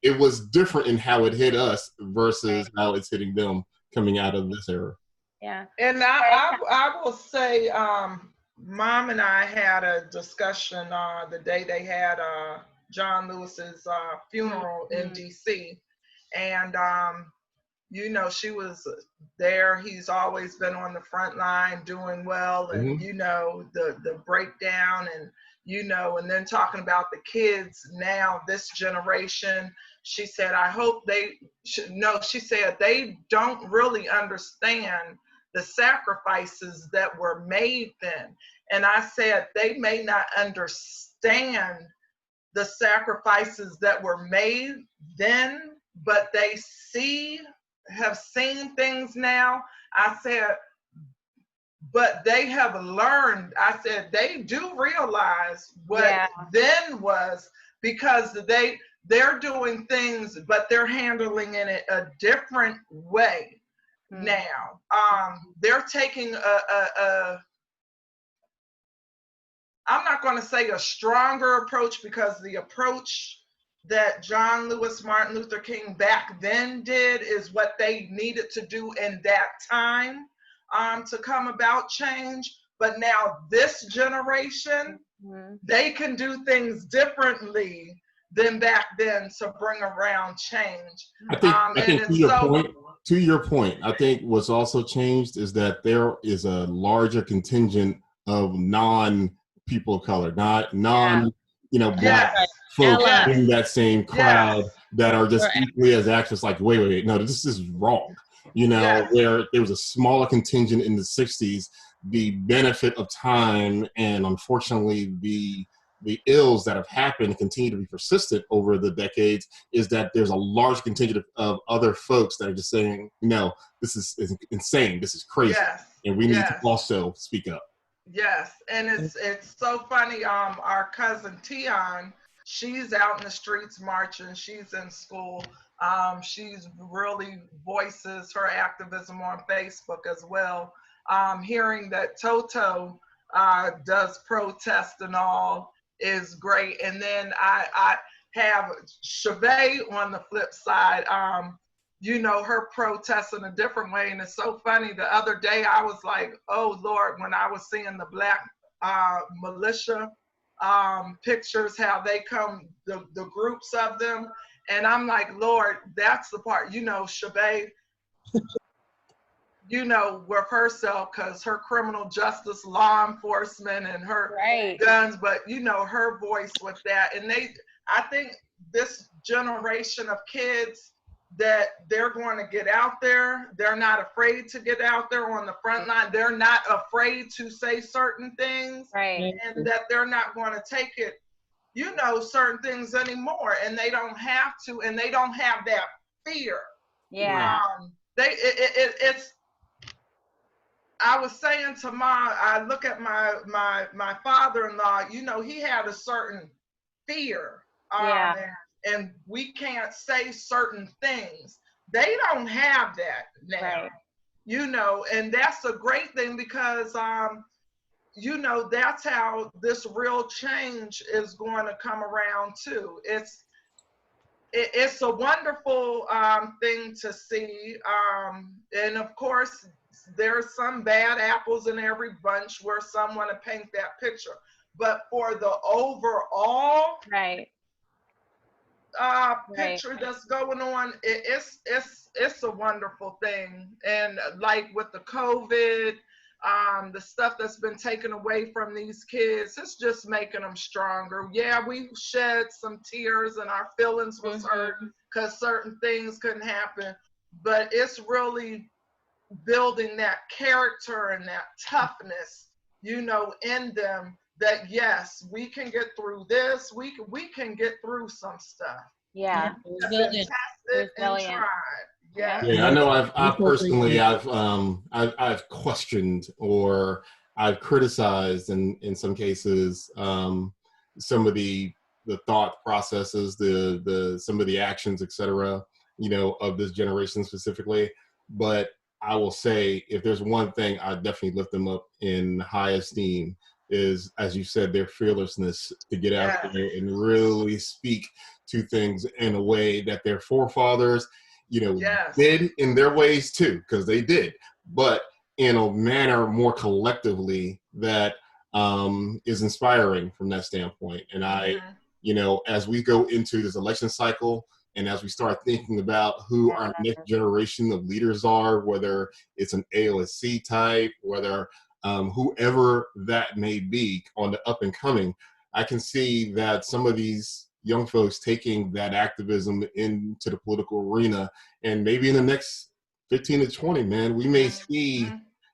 it was different in how it hit us versus how it's hitting them coming out of this era. Yeah. And I will say, Mom and I had a discussion the day they had John Lewis's funeral in DC. And, you know, she was there. He's always been on the front line doing well. And, you know, the breakdown and, you know, and then talking about the kids now, this generation. She said, I hope they she said they don't really understand the sacrifices that were made then. And I said, they may not understand the sacrifices that were made then, but they have seen things now. I said, but they have learned. I said, they do realize what then was, because they're doing things, but they're handling it a different way now. They're taking I'm not going to say a stronger approach, because the approach that John Lewis, Martin Luther King back then did is what they needed to do in that time to come about change. But now this generation, they can do things differently than back then to bring around change. I think to your point, I think what's also changed is that there is a larger contingent of non-people of color, you know, Black folks in that same crowd that are just equally as active. Like, wait, no, this is wrong. You know, where there was a smaller contingent in the 60s, the benefit of time and unfortunately the ills that have happened and continue to be persistent over the decades is that there's a large contingent of other folks that are just saying, no, this is insane, this is crazy, and we need to also speak up. Yes, and it's so funny. Our cousin Tion, she's out in the streets marching. She's in school. She's really voices her activism on Facebook as well. Hearing that Toto does protest and all is great. And then I have Cherae on the flip side. You know, her protests in a different way. And it's so funny. The other day I was like, oh Lord, when I was seeing the Black militia pictures, how they come, the groups of them. And I'm like, Lord, that's the part, you know, Cherae, you know, with herself, because her criminal justice, law enforcement, and her guns, but you know, her voice with that. And I think this generation of kids, that they're going to get out there. They're not afraid to get out there on the front line. They're not afraid to say certain things, and that they're not going to take it, you know, certain things anymore. And they don't have to, and they don't have that fear. It's. I was saying to I look at my father-in-law. You know, he had a certain fear. And we can't say certain things. They don't have that now, you know, and that's a great thing, because, you know, that's how this real change is going to come around too. It's a wonderful thing to see. And of course, there's some bad apples in every bunch where some want to paint that picture. But for the overall, picture that's going on, it's a wonderful thing. And like with the COVID, the stuff that's been taken away from these kids, it's just making them stronger. Yeah, we shed some tears and our feelings was hurt because certain things couldn't happen, but it's really building that character and that toughness, you know, in them, that yes, we can get through this, we can get through some stuff. Yeah. Tested and tried. Yeah. Yeah, I know I've personally I've questioned, or I've criticized in some cases some of the thought processes, the some of the actions, etc., you know, of this generation specifically. But I will say, if there's one thing I definitely lift them up in high esteem, is, as you said, their fearlessness to get out there and really speak to things in a way that their forefathers, you know, did in their ways too, because they did, but in a manner more collectively that is inspiring from that standpoint. And I, you know, as we go into this election cycle, and as we start thinking about who our next generation of leaders are, whether it's an AOSC type, whether whoever that may be on the up and coming, I can see that some of these young folks taking that activism into the political arena, and maybe in the next 15 to 20, man, we may see,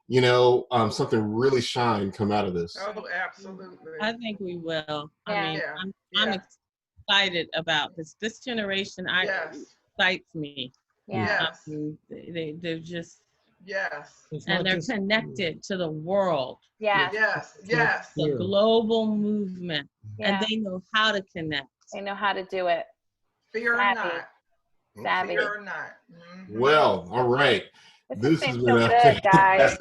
you know, something really shine come out of this. Oh, absolutely. I think we will. I mean, I'm excited about this generation. Excites me. They're just and they're connected to the world. The global movement, and they know how to connect. They know how to do it. Fear not. Savvy. Fear not. Well, all right. This has been so good, guys.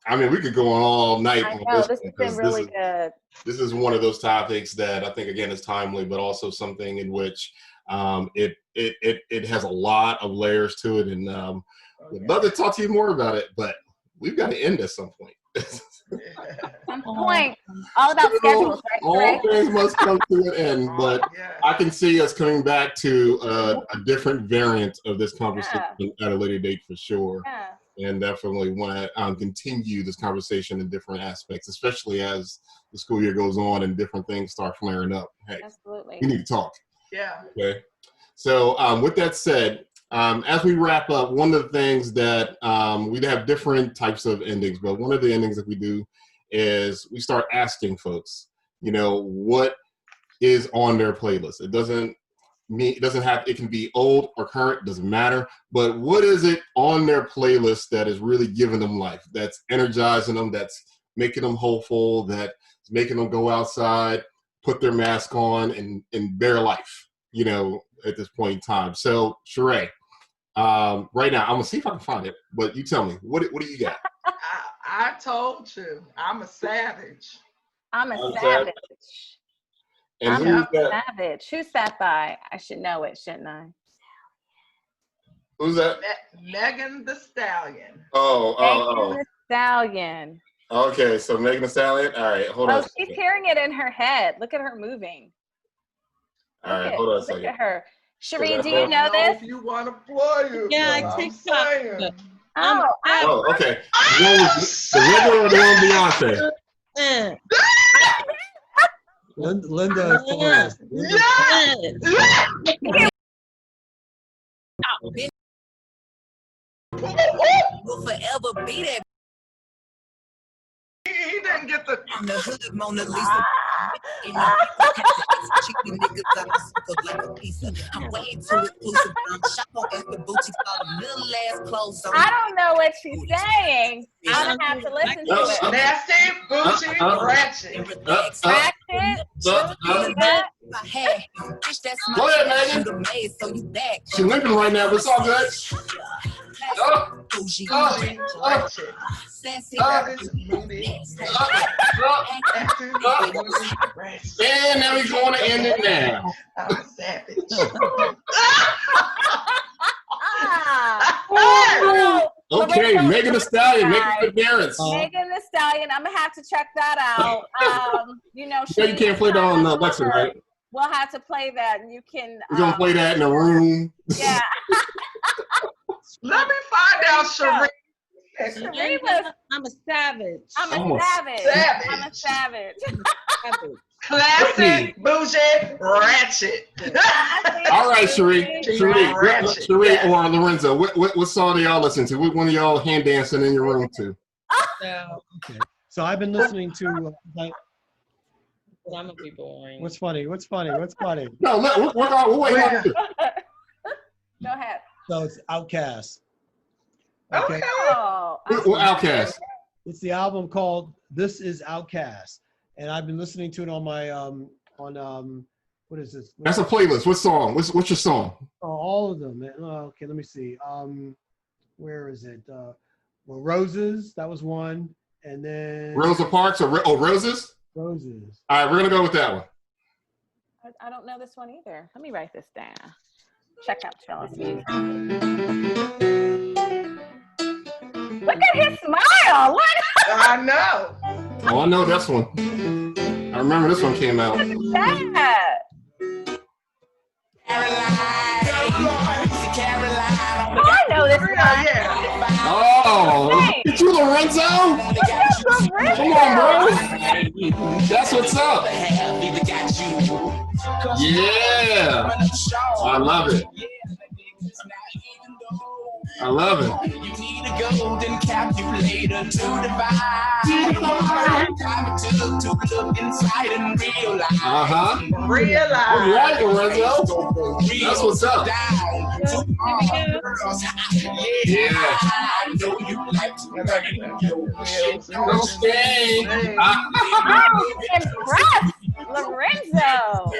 I mean, we could go on all night. I know, this has been really good. This is one of those topics that I think, again, is timely, but also something in which it has a lot of layers to it. And we'd love to talk to you more about it, but we've got to end at some point. Some point. All about schedules, right? All things must come to an end, but I can see us coming back to a different variant of this conversation at a later date for sure. And definitely want to continue this conversation in different aspects, especially as the school year goes on and different things start flaring up. Hey, absolutely, we need to talk. Yeah. Okay. So with that said, as we wrap up, one of the things that we have different types of endings, but one of the endings that we do is we start asking folks, you know, what is on their playlist. It doesn't have, it can be old or current, doesn't matter, but what is it on their playlist that is really giving them life, that's energizing them, that's making them hopeful, that's making them go outside, put their mask on and bear life, you know, at this point in time. So Cherae, right now, I'm gonna see if I can find it, but you tell me, what do you got? I told you, I'm a savage. I'm a savage. And I'm a savage. Who's that by? I should know it, shouldn't I? Who's that? Megan Thee Stallion. Megan Thee Stallion. Okay, so Megan Thee Stallion. All right, hold on. Oh, she's hearing it in her head. Look at her moving. All right, hold on a second. Look at her. Cherie, do you know this? If you want to play it. Yeah, I TikTok. Oh, okay. The regular or the one Beyonce? Linda. Will forever be that. He didn't get the hood Mona Lisa. Chicken niggas got like a pizza. I'm way too exclusive. I'm shopping at the boutique, all the little ass clothes on. I don't know what she's saying. I'm gonna have to listen to it. Nasty, bougie, ratchet. Go ahead, Megan. She's limping right now, but it's all good. And now we're going to end it now. I'm a savage. Okay, Megan Thee Stallion, make an appearance. Megan Thee Stallion, I'm gonna have to check that out. You know, you can't play that on Alexa, right? We'll have to play that, and you can. We're gonna play that in the room. Yeah. Let me find out, Cherie. I'm a savage. I'm a savage. I'm a savage. Classic, bougie, ratchet. All right, Cherie or Lorenzo, what song do y'all listen to? What one of y'all hand dancing in your room to? Okay. So I've been listening to. I'm gonna be boring. What's funny? No, we'll wait. Go ahead. So it's Outkast. Okay. Oh, Outkast. It's the album called "This Is Outkast," and I've been listening to it on my what is this? That's a playlist. What song? What's your song? Oh, all of them. Okay, let me see. Where is it? Well, Roses. That was one, and then Rosa Parks or Roses? Roses. All right, we're gonna go with that one. I don't know this one either. Let me write this down. Check out Chella's music. Look at his smile. What? I know. Oh, I know this one. I remember this one came out. What is that? Oh, I know this one. Yeah. Oh, it's you, Lorenzo. Come on, bro. That's what's up. Yeah. I love it. I love it. You need a golden calculator to divide. To look inside and realize. Realize. All right, Lorenzo. That's what's up. Yeah. I know you like to Okay. I'm impressed. Lorenzo.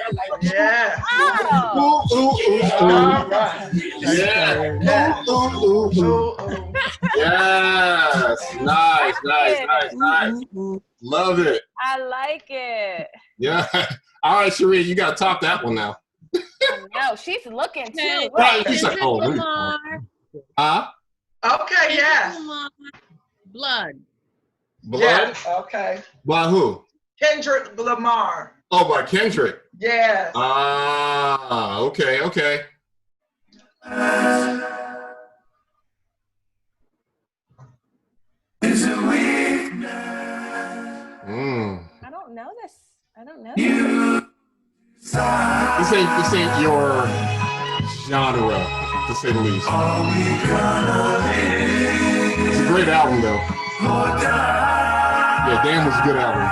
Yeah. Oh. All right. Yeah. Yeah. Yes. Nice. Love it. I like it. Yeah. All right, Cherie, you gotta top that one now. I know. She's looking too. Right, she's like, oh, huh? Okay, yes. Blood. Blood? Yes. Okay. By who? Kendrick Lamar. Oh, by Kendrick. Yes. Okay. Is a weakness. I don't know this. This ain't your genre, to say the least. It's a great album, though. Yeah, Damn was a good album.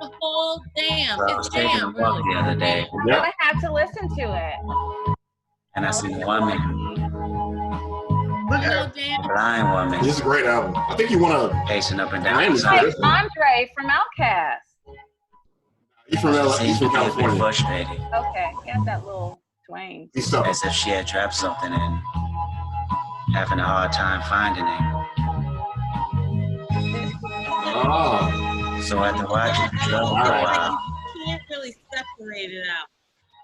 The whole Damn. It's taking a Damn, walk really. the other day, I'm gonna have to listen to it. and I seen a woman, Look No at Damn. a blind woman, This is a great album. I think you want to. pacing up and down. Damn, it's beside good. her. Andre from Outkast. He's from LA. He's Seemed from to be a bit California. frustrated, Okay, he has that little twang. He's tough. as if she had dropped something and having a hard time finding it. Oh. So after watching the drug for a while, You can't really separate it out.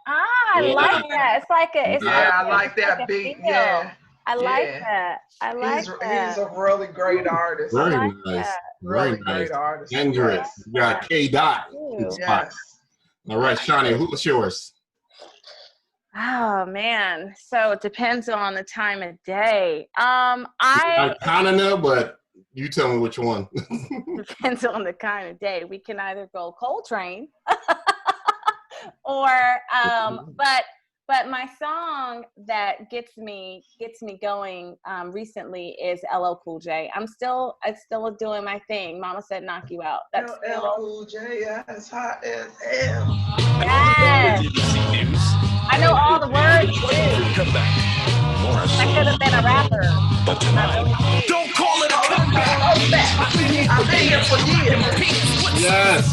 I like that. It's like a. It's Yeah, I like like that a beat. feel. Yeah. I like Yeah. that. I like He's that. a really great artist. Very like nice. that. Really Very nice. great artist. Kendrick. Yes. You got K. Dot. Ooh. Yes. All right, Shawnee, who's yours? Oh man. So it depends on the time of day. I I kind of know, but you tell me which one. depends on the kind of day. We can either go Coltrane or but my song that gets me going recently is LL Cool J. I'm still doing my thing. Mama said knock you out. That's LL Cool J, as hot as hell. yes. I know all the words too. I could have been a rapper. don't call it a comeback. I've been here for years. Yes.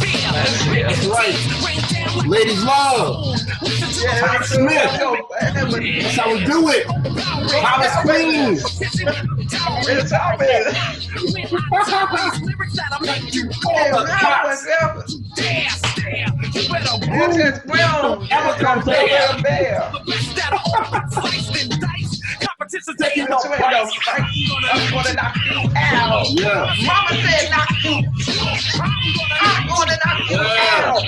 That's right. Ladies love. Yeah, Smith. That's how we do it. Hottest queen. It's happening. It's just well. Taking no price. I'm gonna knock you out. Yeah. Mama said knock you. I'm gonna knock you out.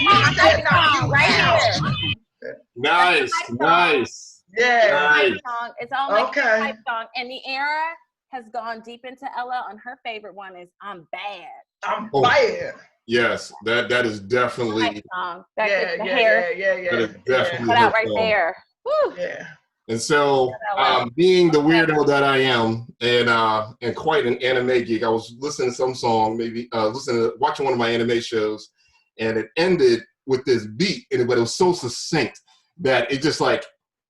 Mama said knock you right here. Nice. Yeah. Nice. Song. It's all my type song. And the era has gone deep into Ella, and her favorite one is "I'm Bad." I'm bad. Yes, that is definitely song. That gets the hair. That is definitely put out right there. Woo. Yeah. And so, being the weirdo that I am, and quite an anime geek, I was listening to some song, watching one of my anime shows, and it ended with this beat, but it was so succinct that it just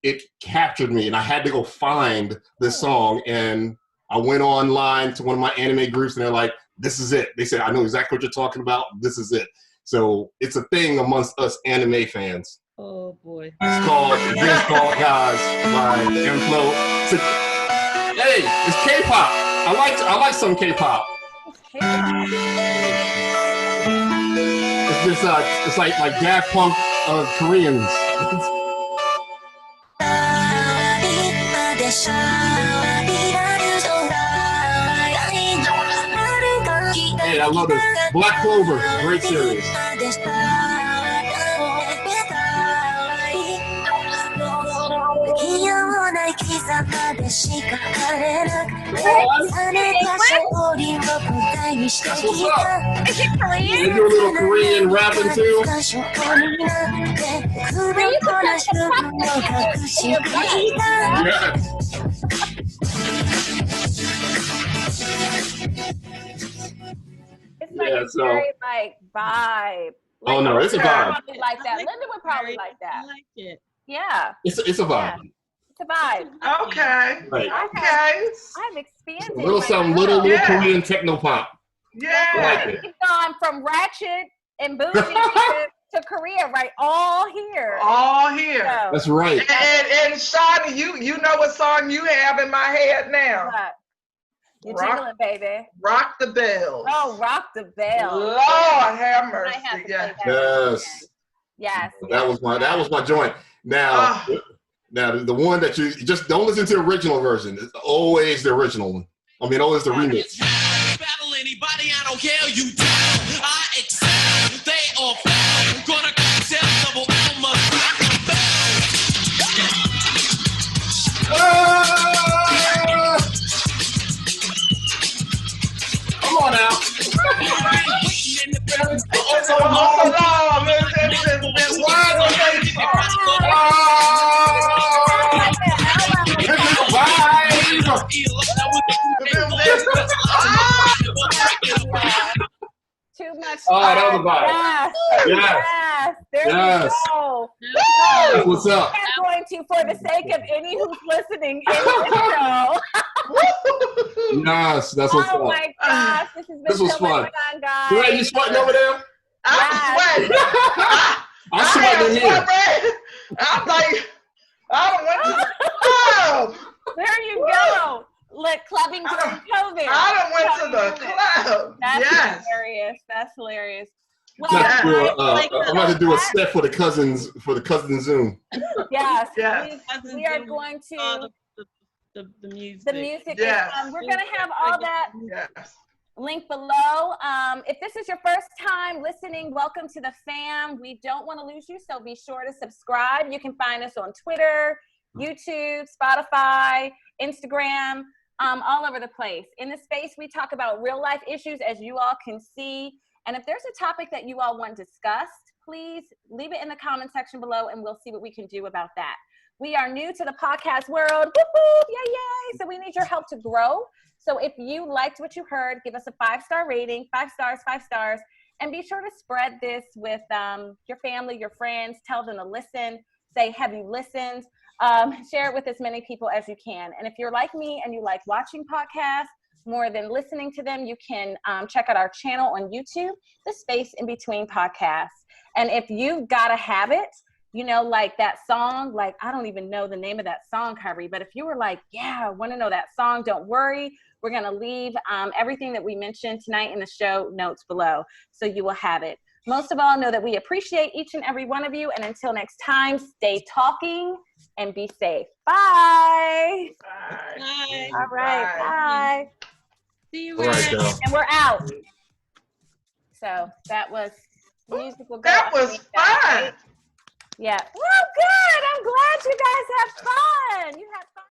it captured me, and I had to go find this song. And I went online to one of my anime groups, and they're like, "This is it." They said, "I know exactly what you're talking about. This is it." So it's a thing amongst us anime fans. Oh boy. It's called Guys by Inflow. Hey, it's K-pop. I like some K-pop. It's just it's like Daft Punk of Koreans. Hey, I love this. Black Clover, great series. That's what's up. Is it Korean? They do a little Korean rapping too. It's like a very vibe. Oh no, it's a vibe. Like that. Linda would probably like that. I like it. Yeah. It's a vibe. It's a vibe. Okay. Right. Okay. I've expanded. Little Korean techno pop. Yeah. Like We've gone from ratchet and bougie to Korea, right? All here. All here. So, that's right. And Shawnee, you know what song you have in my head now? You're jingling, baby. Rock the Bells. Oh, Rock the Bells. Lord have mercy. Yes. Yes. That was my joint. Now, the one that you just don't listen to the original version. It's always the original one. I mean, always the remix. Battle anybody, I don't care. You down, I excel. They all foul. Gonna tell double almost rock the Come on now. Too much. Oh, that was a vibe. Yes. There you go. That's what's up. I'm going to, for the sake of any who's listening in the show. Yes, that's what's up. Oh my gosh, this was fun. Fun, guys. Right, you sweating over there? I'm sweating. I'm sweating in here. I'm like, I went to the club. There you go. Look, clubbing during COVID. I done went to the club. That's hilarious. That's hilarious. Well, I'm about to do a step for the cousins Zoom. Yes. Yes. We are going to the music. The music. Yes. We're gonna have all that link below. If this is your first time listening, welcome to the fam. We don't want to lose you, so be sure to subscribe. You can find us on Twitter, YouTube, Spotify, Instagram, all over the place. In the space, we talk about real life issues, as you all can see. And if there's a topic that you all want discussed, please leave it in the comment section below, and we'll see what we can do about that. We are new to the podcast world. Whoop, whoop, yay, yay. So we need your help to grow. So if you liked what you heard, give us a 5-star rating, 5 stars, 5 stars. And be sure to spread this with your family, your friends. Tell them to listen. Say, have you listened? Share it with as many people as you can. And if you're like me and you like watching podcasts more than listening to them, you can check out our channel on YouTube, The Space in Between Podcasts. And if you've got a habit, you know, like that song, like, I don't even know the name of that song, Kyrie, but if you were like, yeah, I want to know that song, don't worry. We're going to leave everything that we mentioned tonight in the show notes below, so you will have it. Most of all, know that we appreciate each and every one of you. And until next time, stay talking and be safe. Bye. Bye. Bye. All right. Bye. See you. All right, y'all. And we're out. So that was musical. That was fun. Yeah. Well, good. I'm glad you guys have fun. You had fun.